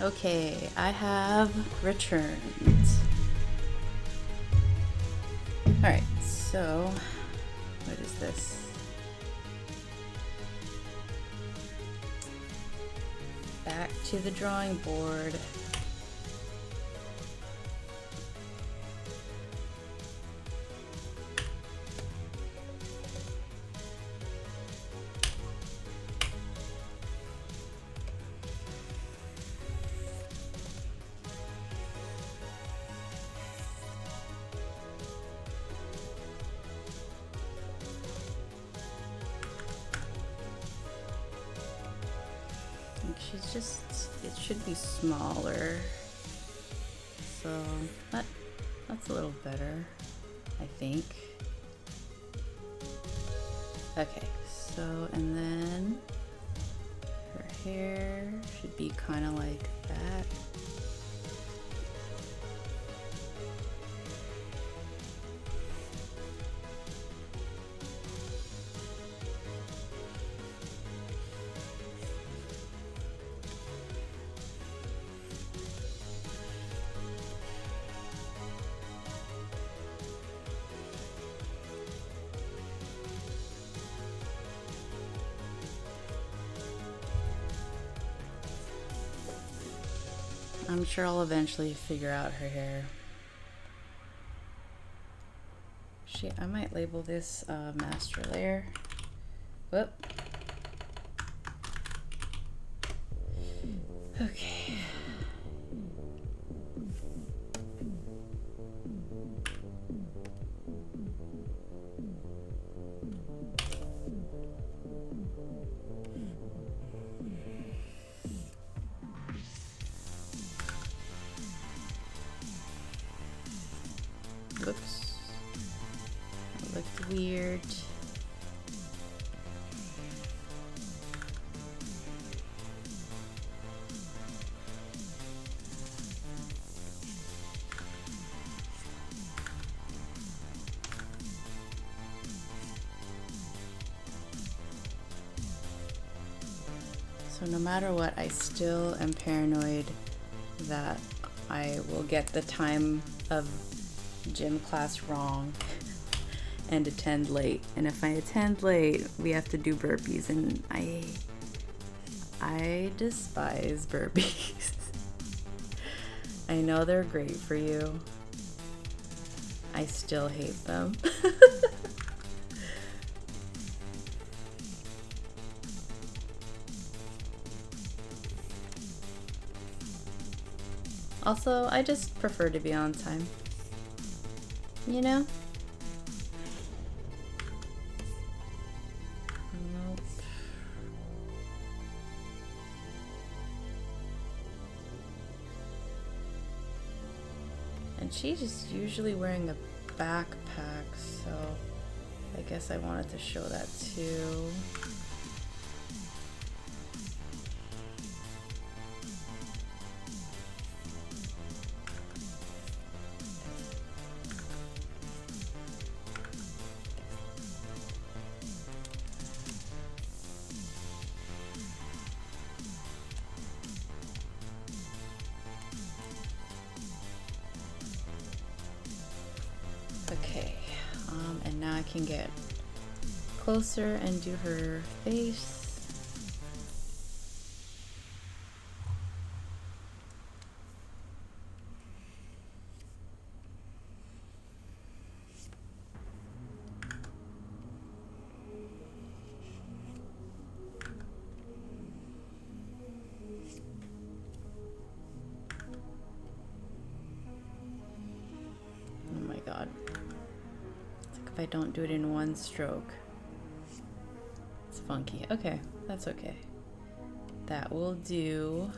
Okay, I have returned. Alright, so what is this? Back to the drawing board. She's just, it should be smaller. So that's a little better, I think. Okay, so, and then her hair should be kind of like that. I'm sure I'll eventually figure out her hair. I might label this master layer. Whoop. Okay. Whoops. That looked weird. So no matter what, I still am paranoid that I will get the time of gym class wrong and attend late. And if I attend late, we have to do burpees, and I despise burpees. I know they're great for you. I still hate them. Also, I just prefer to be on time. You know? Nope. And she's just usually wearing a backpack, so I guess I wanted to show that too. Okay, and now I can get closer and do her face. Oh my god. If I don't do it in one stroke. It's funky. Okay, that's okay. That will do.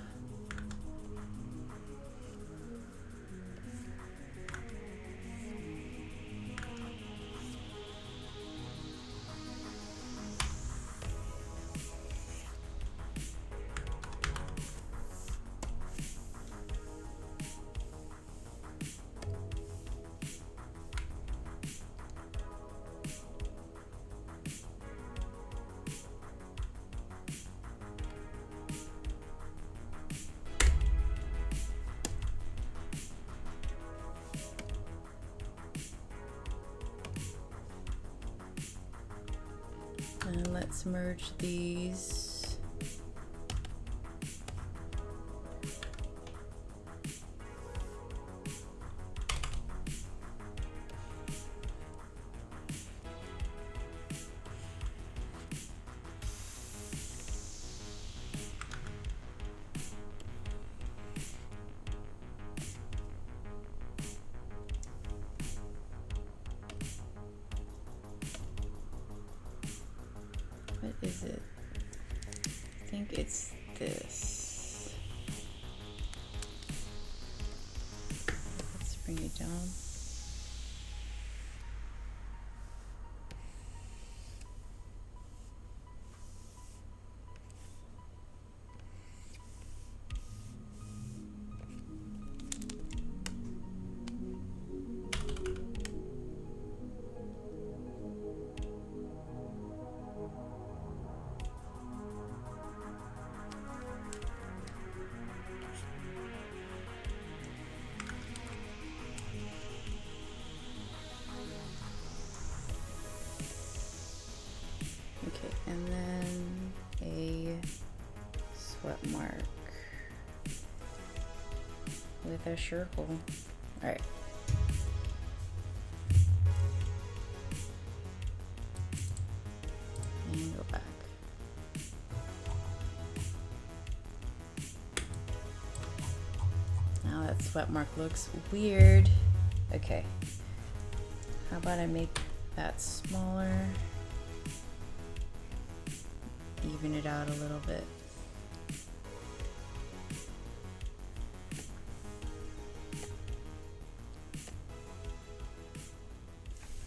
let's merge these. What is it? I think it's this. Let's bring it down. Okay, and then a sweat mark with a circle. All right. And go back. Now that sweat mark looks weird. Okay. How about I make that smaller? Even it out a little bit.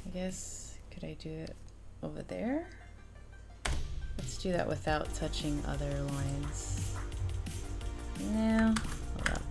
I guess, could I do it over there? Let's do that without touching other lines. No, hold on.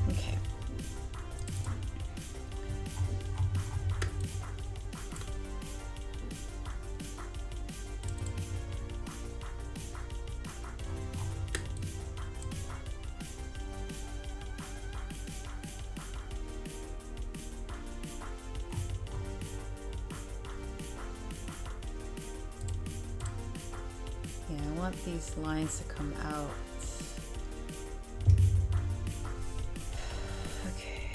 Okay. Yeah, I want these lines to come out. Okay.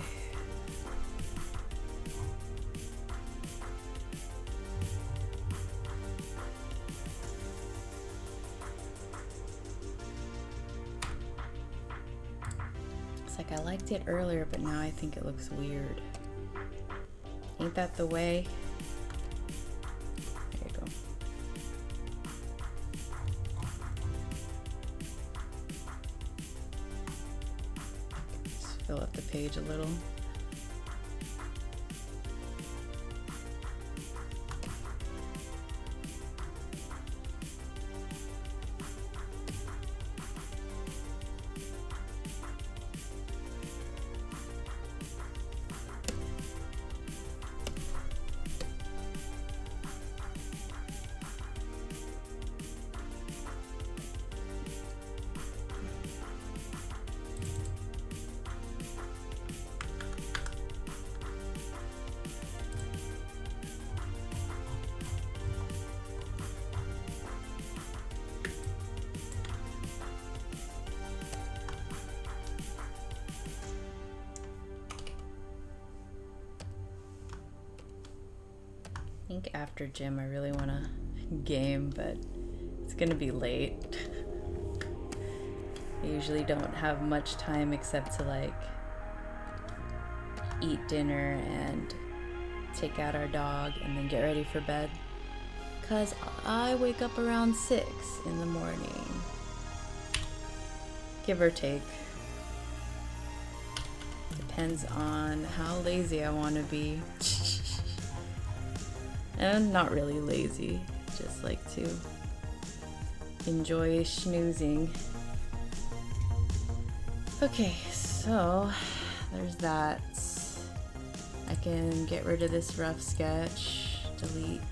It's like I liked it earlier, but now I think it looks weird. Ain't that the way? There you go. Just fill up the page a little. I think after gym I really want to game, but it's gonna be late. I usually don't have much time except to like eat dinner and take out our dog and then get ready for bed, because I wake up around 6 in the morning, give or take. Depends on how lazy I want to be. And not really lazy, just like to enjoy snoozing. Okay, so there's that. I can get rid of this rough sketch, delete.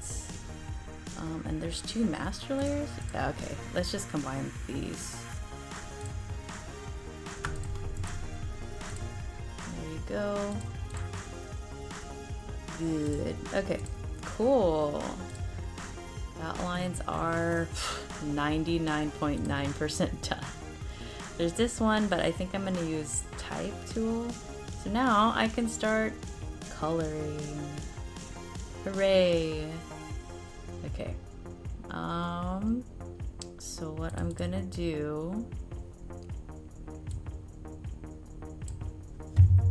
And there's 2 master layers? Yeah, okay, let's just combine these. There you go. Good. Okay, cool. Outlines are 99.9% done. There's this one, but I think I'm going to use type tool. So now I can start coloring. Hooray. Okay. So what I'm going to do,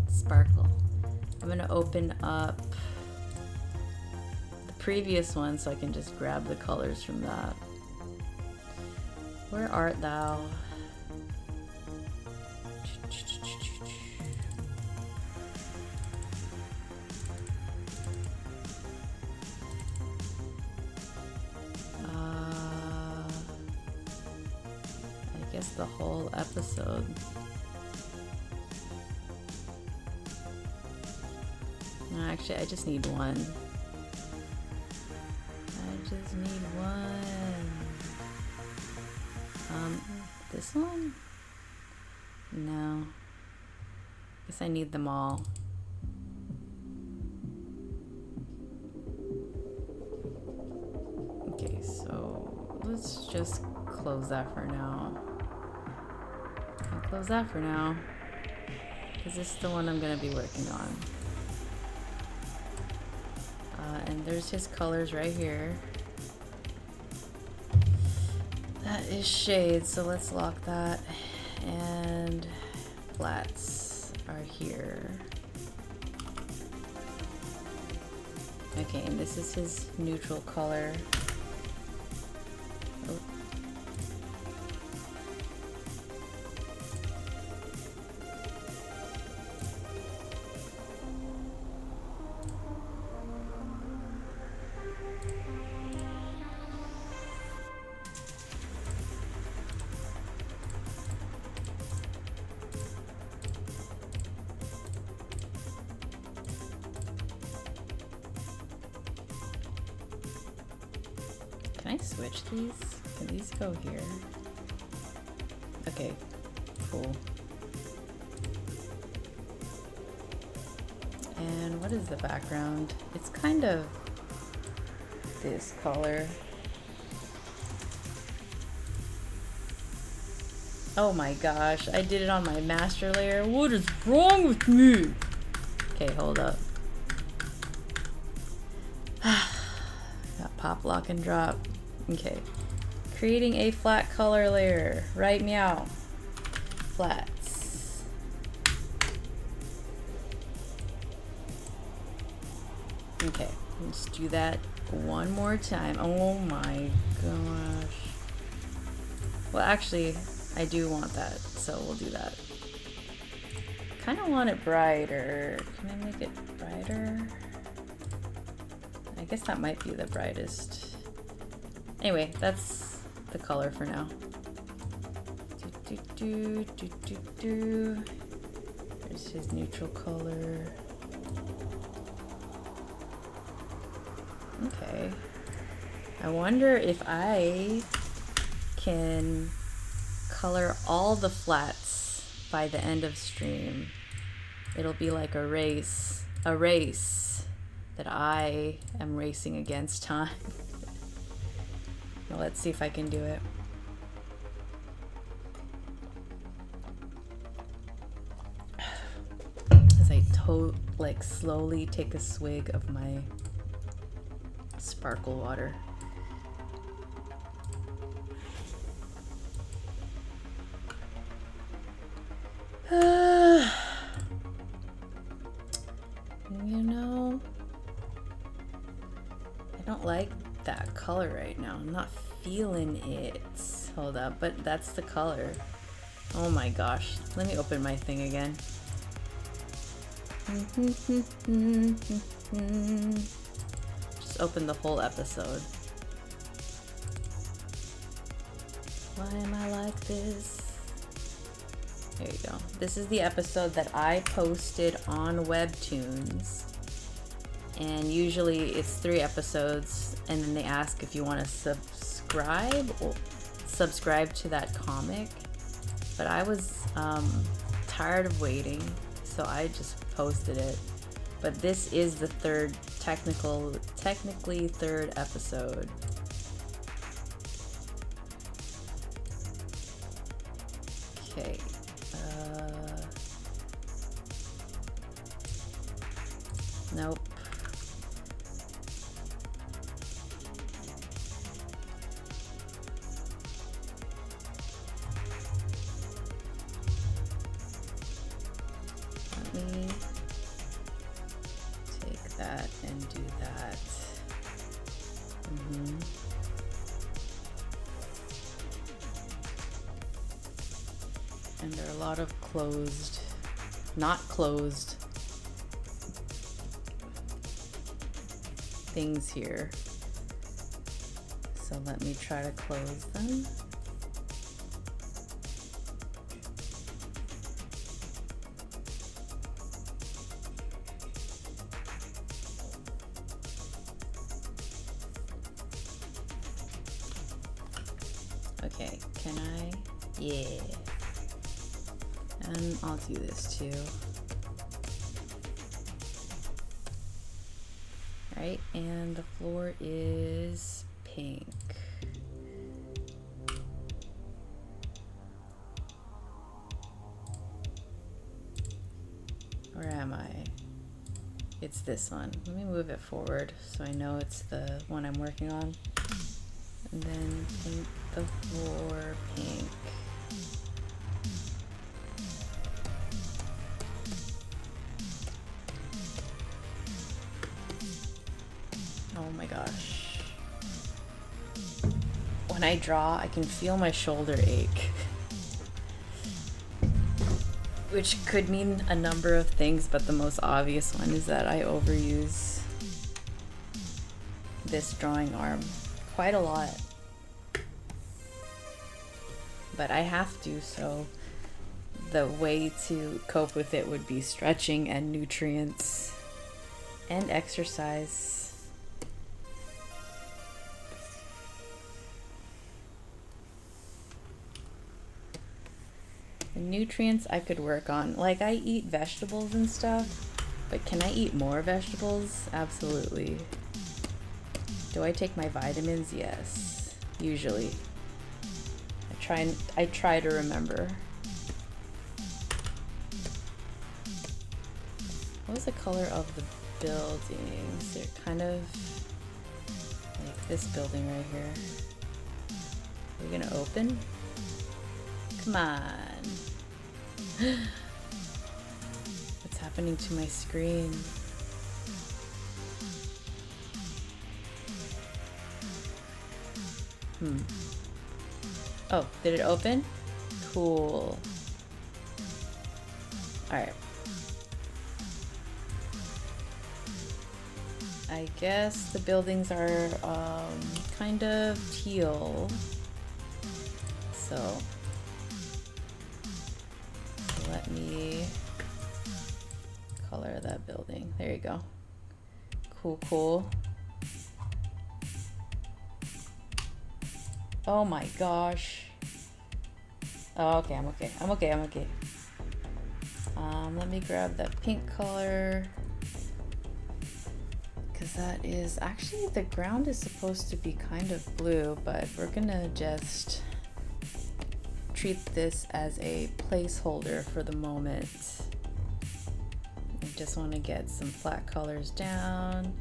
sparkle. I'm going to open up the previous one so I can just grab the colors from that. Where art thou? I guess the whole episode. No, actually, I just need one. I just need one. This one? No. Guess I need them all. Okay, so let's just close that for now. I'll close that for now, because this is the one I'm going to be working on. And there's his colors right here. That is shade, so let's lock that. And flats are here. Okay, and this is his neutral color. Oh. Can I switch these? Can these go here? Okay, cool. And what is the background? It's kind of this color. Oh my gosh, I did it on my master layer. What is wrong with me? Okay, hold up. Got pop, lock, and drop. Okay. Creating a flat color layer. Right, meow. Flats. Okay, let's do that one more time. Oh my gosh. Well, actually, I do want that, so we'll do that. Kind of want it brighter. Can I make it brighter? I guess that might be the brightest. Anyway, that's the color for now. There's his neutral color. Okay. I wonder if I can color all the flats by the end of stream. It'll be like a race that I am racing against time. Well, let's see if I can do it. As I slowly take a swig of my sparkle water. You know, I don't like that color right now. I'm not feeling it. Hold up, but that's the color. Oh my gosh. Let me open my thing again. Just open the whole episode. Why am I like this? There you go. This is the episode that I posted on Webtoons. And usually it's 3 episodes, and then they ask if you want to subscribe to that comic. But I was tired of waiting, so I just posted it. But this is the technically third episode. Okay. Nope. Let me take that and do that. And there are a lot of not closed things here. So let me try to close them. Okay, can I? Yeah. And I'll do this too. Right, and the floor is pink. Where am I? It's this one. Let me move it forward so I know it's the one I'm working on. And then paint the floor pink. Oh my gosh. When I draw, I can feel my shoulder ache. Which could mean a number of things, but the most obvious one is that I overuse this drawing arm quite a lot. But I have to, so the way to cope with it would be stretching and nutrients and exercise. The nutrients I could work on. Like, I eat vegetables and stuff, but can I eat more vegetables? Absolutely. Do I take my vitamins? Yes, usually. I try to remember. What was the color of the buildings? They're kind of like this building right here. Are we gonna open? Come on. What's happening to my screen? Oh, did it open? Cool. Alright. I guess the buildings are kind of teal. So let me color that building. There you go. Cool, cool. Oh my gosh. Oh, okay, I'm okay. I'm okay. Let me grab that pink color. Because that is, actually the ground is supposed to be kind of blue, but we're gonna just treat this as a placeholder for the moment. I just want to get some flat colors down.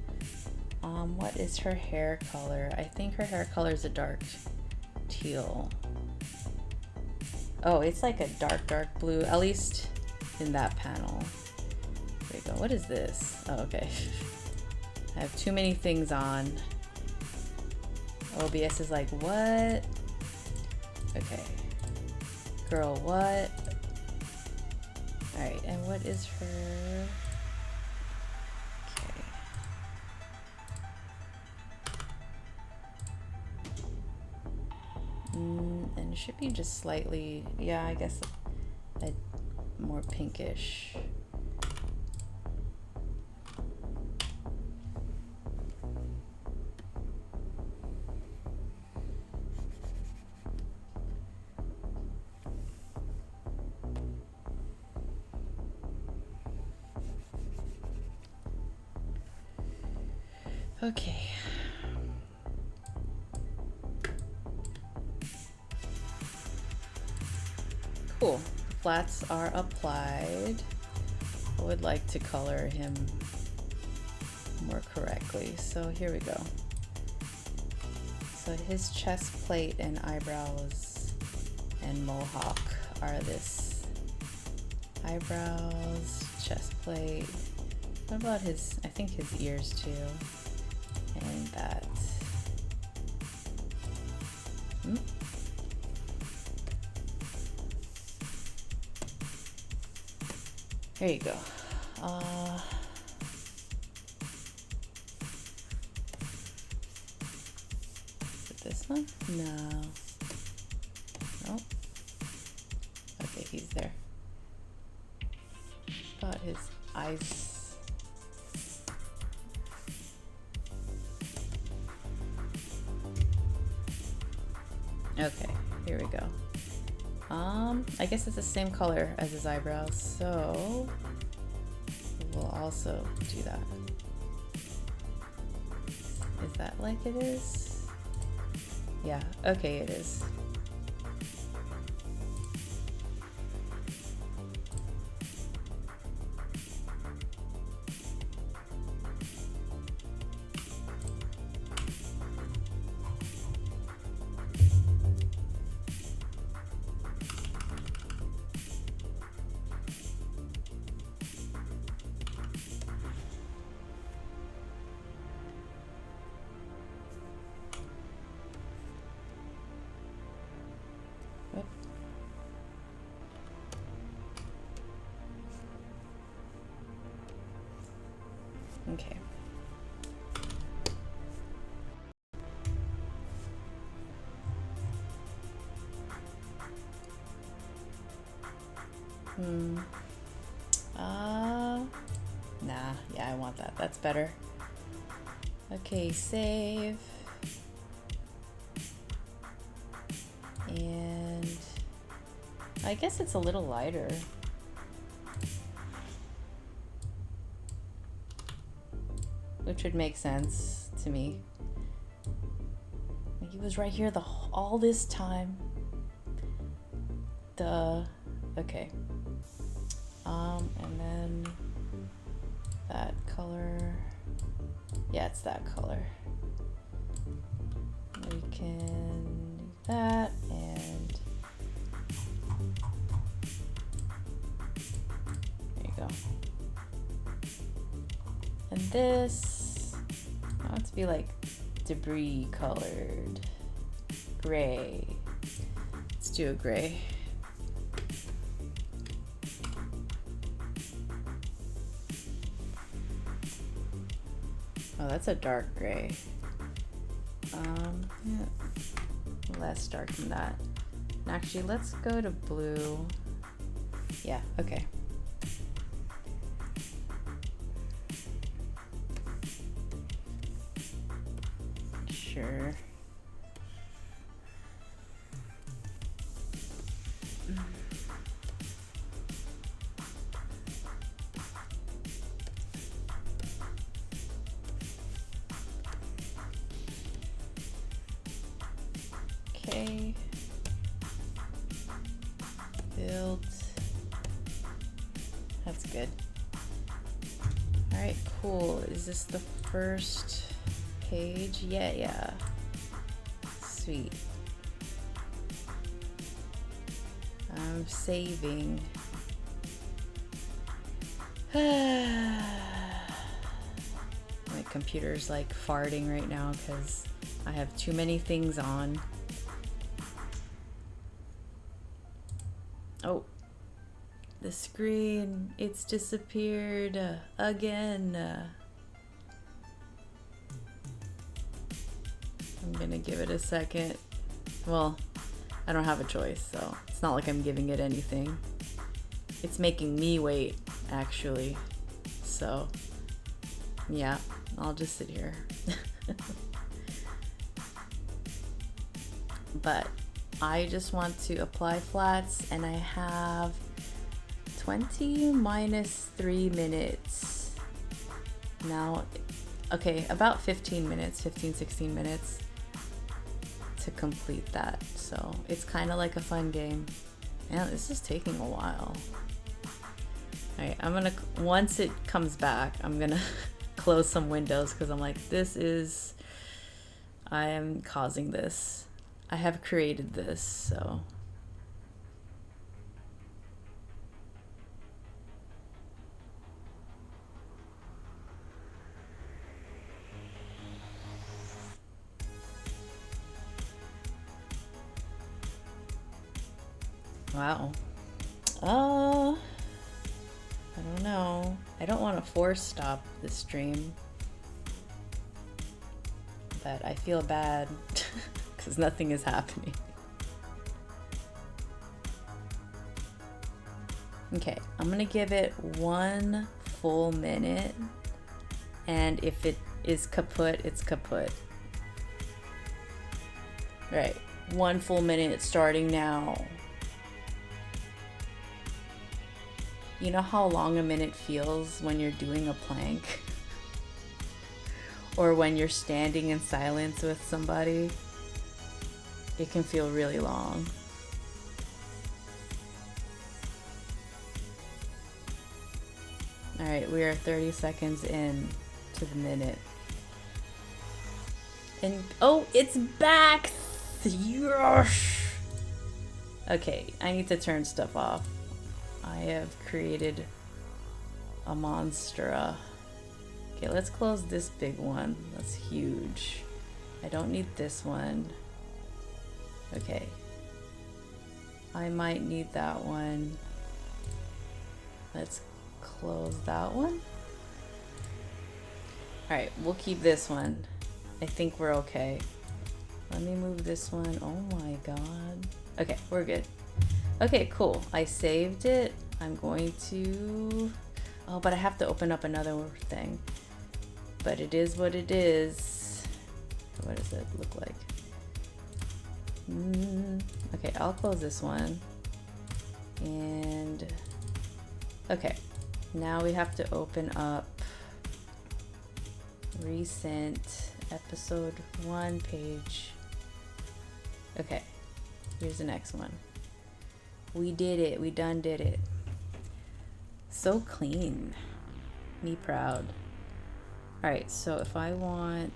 What is her hair color? I think her hair color is a dark teal. Oh, it's like a dark blue, at least in that panel. There you go. What is this? Oh, okay. I have too many things on. OBS is like, what? Okay. Girl, what? Alright, and what is her? Okay. And it should be just slightly, yeah, I guess a more pinkish. Okay. Cool. The flats are applied. I would like to color him more correctly. So here we go. So his chest plate and eyebrows and mohawk are this. Eyebrows, chest plate. What about his, I think his ears too. And that. There you go. Is it this one? No. Nope. Okay, he's there. About his eyes. Okay, here we go. I guess it's the same color as his eyebrows, so we'll also do that. Is that like it is? Yeah, okay, it is. Okay. Nah, yeah, I want that. That's better. Okay, save. And I guess it's a little lighter. Which would make sense to me. He was right here all this time. Duh. Okay. And then that color. Yeah, it's that color. We can do that and there you go. And this, I want it to be like debris colored, gray. Let's do a gray. Oh, that's a dark gray. Yeah, less dark than that. And actually, let's go to blue. Yeah, okay. Sure. Okay. Build. That's good. All right, cool. Is this the first page? Yeah. Sweet. I'm saving. My computer's like farting right now because I have too many things on. Oh, the screen, it's disappeared again. I'm gonna give it a second. Well, I don't have a choice, so it's not like I'm giving it anything. It's making me wait, actually. So, yeah, I'll just sit here. But I just want to apply flats, and I have 20 minus 3 minutes. Now, okay, about 15 minutes, 15, 16 minutes to complete that. So it's kind of like a fun game. Man, this is taking a while. All right, I'm gonna, once it comes back, I'm gonna close some windows because I'm like, I am causing this. I have created this, so. Wow. I don't know. I don't want to force stop the stream, but I feel bad because nothing is happening. Okay, I'm gonna give it 1 full minute, and if it is kaput, it's kaput. Right, 1 full minute starting now. You know how long a minute feels when you're doing a plank? Or when you're standing in silence with somebody? It can feel really long. Alright, we are 30 seconds in to the minute. And oh, it's back! Yes! Okay, I need to turn stuff off. I have created a monstera. Okay, let's close this big one. That's huge. I don't need this one. Okay. I might need that one. Let's close that one. Alright, we'll keep this one. I think we're okay. Let me move this one. Oh my god. Okay, we're good. Okay, cool. I saved it. I'm going to... Oh, but I have to open up another thing. But it is what it is. What does it look like? Okay, I'll close this one. And... Okay. Now we have to open up recent episode 1 page. Okay. Here's the next one. We did it. We done did it. So clean. Me proud. Alright, so if I want...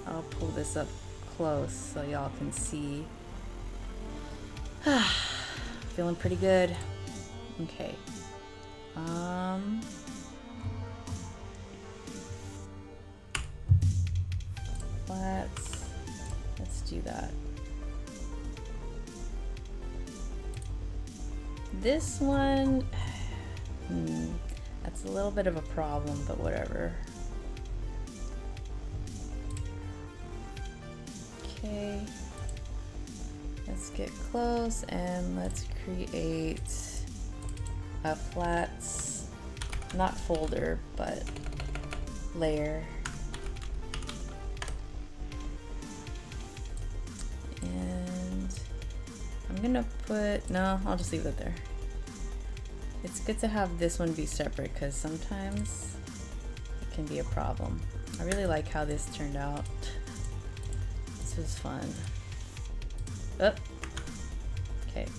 I'll pull this up close so y'all can see. Feeling pretty good. Okay. Let's do that. This one, that's a little bit of a problem, but whatever. Okay, let's get close and let's create a flats, not folder, but layer. I'm gonna put, no, I'll just leave it there. It's good to have this one be separate because sometimes it can be a problem. I really like how this turned out. This was fun. Oh, okay. It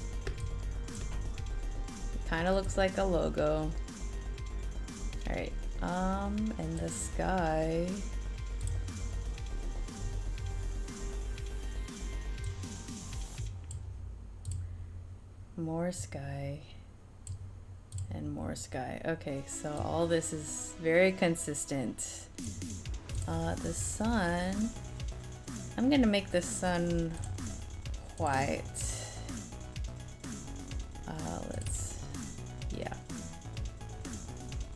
kind of looks like a logo. All right, and the sky. More sky and more sky. Okay, so all this is very consistent. The sun, I'm gonna make the sun white.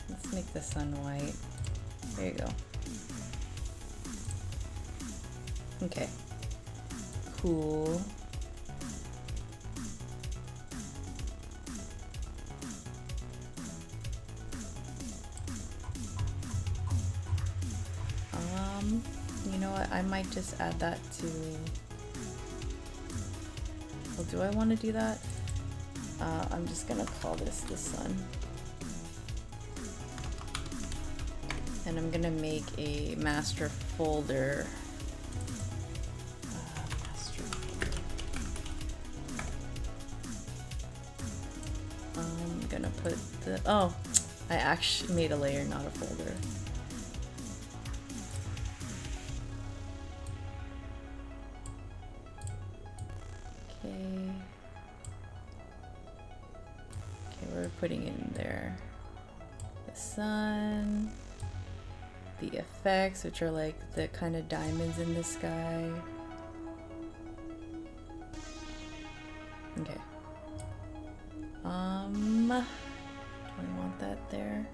Let's make the sun white. There you go. Okay, cool. know what? I might just add that to... Well, do I want to do that? I'm just gonna call this the sun. And I'm gonna make a master folder. Master folder. I'm gonna put the... Oh, I actually made a layer, not a folder. Okay. Okay, we're putting in there the sun. The effects, which are like the kind of diamonds in the sky. Okay. Do I want that there?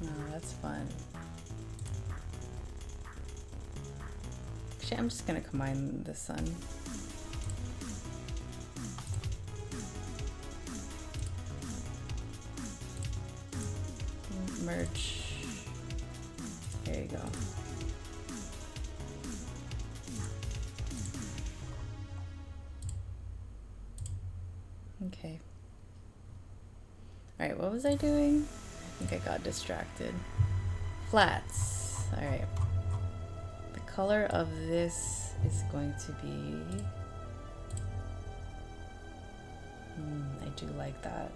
No, that's fun. Actually, I'm just gonna combine the sun. Merge. There you go. Okay. Alright, what was I doing? I think I got distracted. Flats. Alright. The color of this is going to be... I do like that.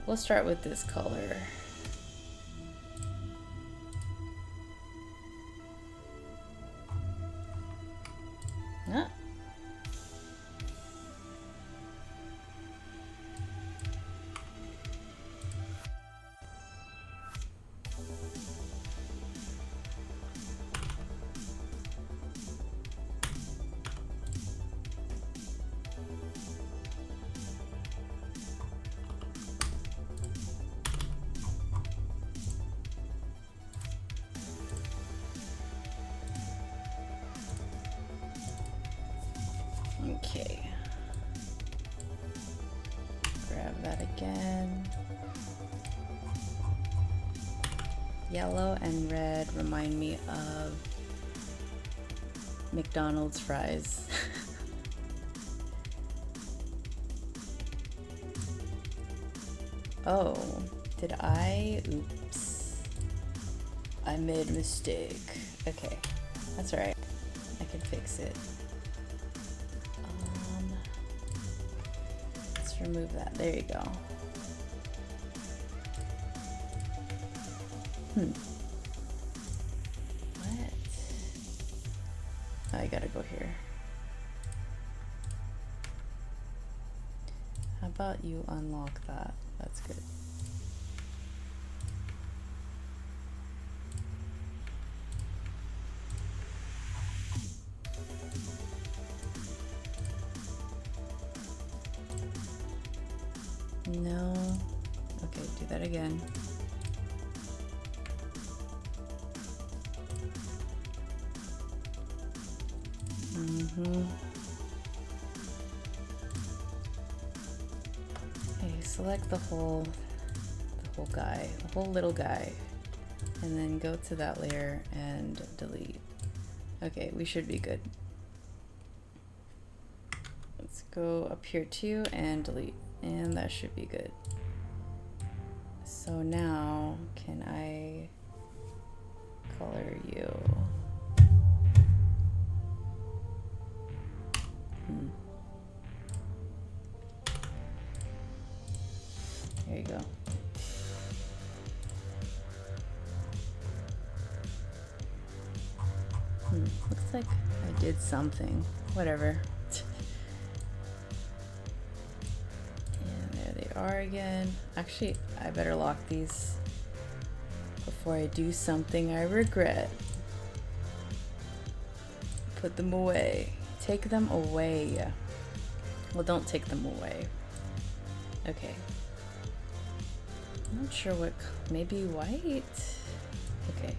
We'll start with this color. Ah. Okay. Grab that again. Yellow and red remind me of McDonald's fries. Oh, did I? Oops. I made a mistake. Okay, that's alright. I can fix it. Let's remove that. There you go. What? Oh, I gotta go here. How about you unlock that? That's good. No. Okay, do that again. Okay, select the whole guy, the whole little guy, and then go to that layer and delete. Okay, we should be good. Let's go up here too and delete. And that should be good. So now, can I color you? There you go. Looks like I did something. Whatever. Are again. Actually, I better lock these before I do something I regret. Put them away. Take them away. Well, don't take them away. Okay. I'm not sure what. Maybe white? Okay.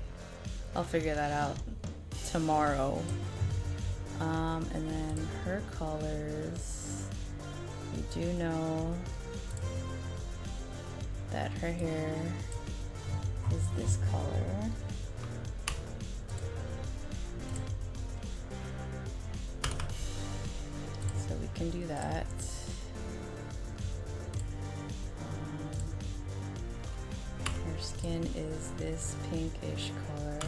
I'll figure that out tomorrow. And then her colors, you do know that her hair is this color. So we can do that. Her skin is this pinkish color.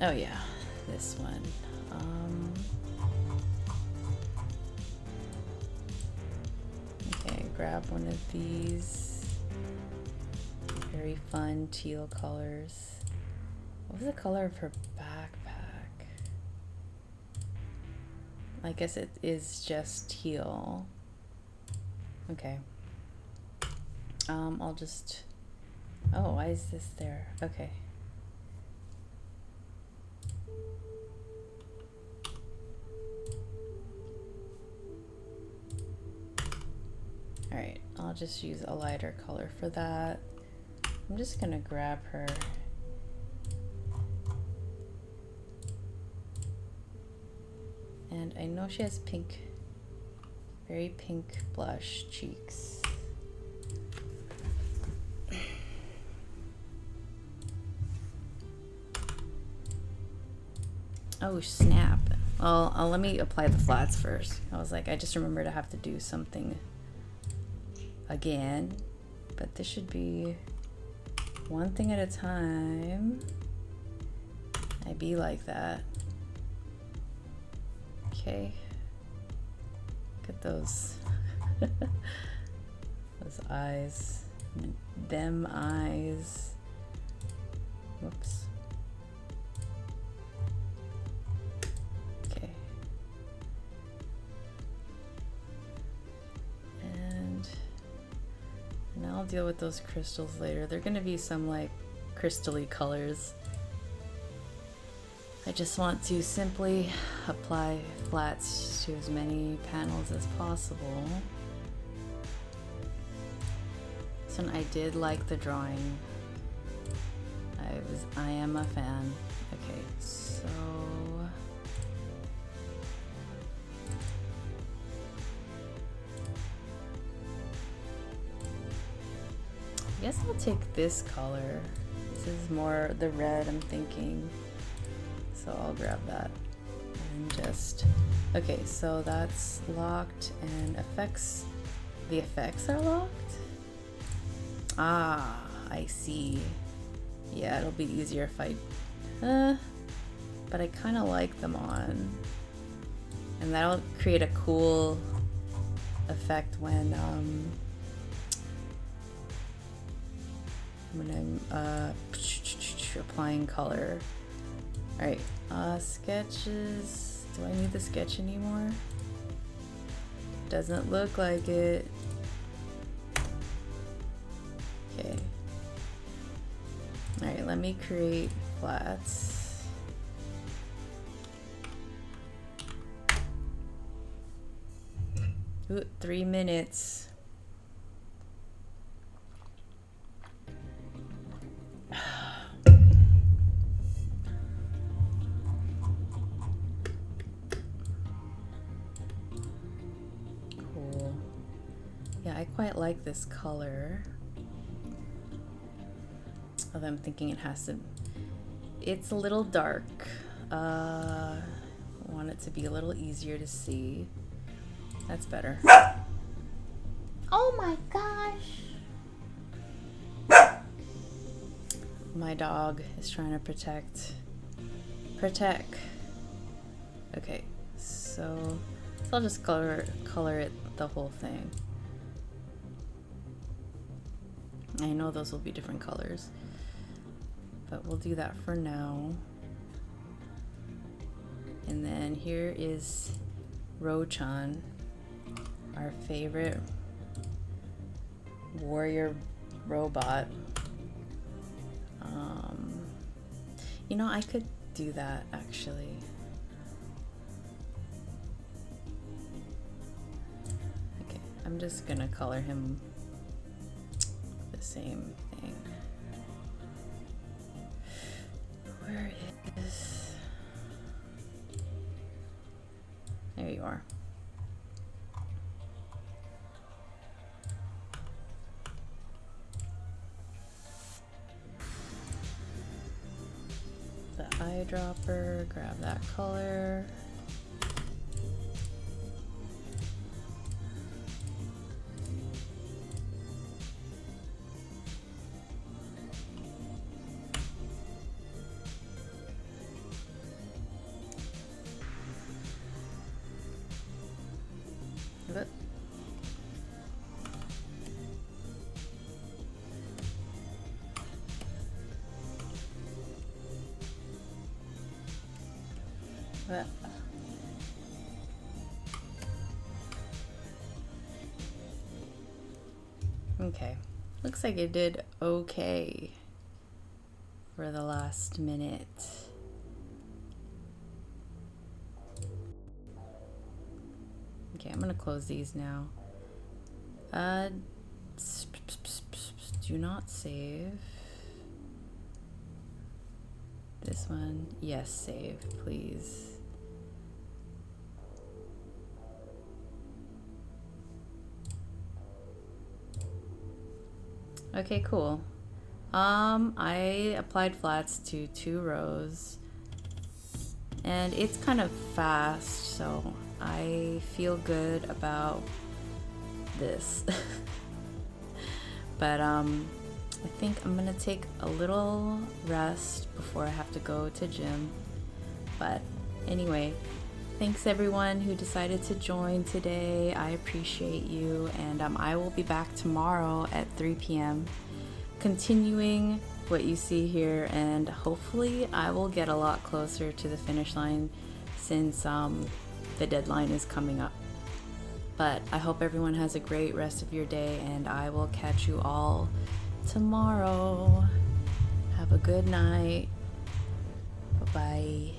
Oh yeah, this one. Okay, grab one of these very fun teal colors. What was the color of her backpack? I guess it is just teal. Okay. I'll just... Oh, why is this there? Okay. Alright, I'll just use a lighter color for that. I'm just gonna grab her. And I know she has pink, very pink blush cheeks. Oh snap. Well, let me apply the flats first. I was like, I just remembered I have to do something again, but this should be one thing at a time. I be like that. Okay. Look at those. Those eyes. Them eyes. Whoops. Okay. And I'll deal with those crystals later. They're gonna be some like crystal-y colors. I just want to simply apply flats to as many panels as possible. So I did like the drawing. I am a fan. Okay, so I guess I'll take this color. This is more the red I'm thinking. So I'll grab that and just, okay, so that's locked and effects, the effects are locked? Ah, I see. Yeah, it'll be easier if I, but I kind of like them on. And that'll create a cool effect when I'm applying color. Alright, sketches. Do I need the sketch anymore? Doesn't look like it. Okay. Alright, let me create flats. Ooh, 3 minutes. I quite like this color. Although I'm thinking it has to... It's a little dark. I want it to be a little easier to see. That's better. Oh my gosh! My dog is trying to protect. Okay, so I'll just color it the whole thing. I know those will be different colors, but we'll do that for now. And then here is Rochan, our favorite warrior robot. You know, I could do that actually. I'm just gonna color him the same thing. Where is... There you are. The eyedropper, grab that color. But okay, looks like it did okay for the last minute. Okay, I'm gonna close these now. Do not save. This one, yes, save, please. Okay, cool. I applied flats to 2 rows, and it's kind of fast, so I feel good about this. But I think I'm gonna take a little rest before I have to go to gym. But anyway, thanks everyone who decided to join today. I appreciate you, and I will be back tomorrow at 3 p.m. continuing what you see here, and hopefully I will get a lot closer to the finish line since the deadline is coming up. But I hope everyone has a great rest of your day, and I will catch you all tomorrow. Have a good night. Bye-bye.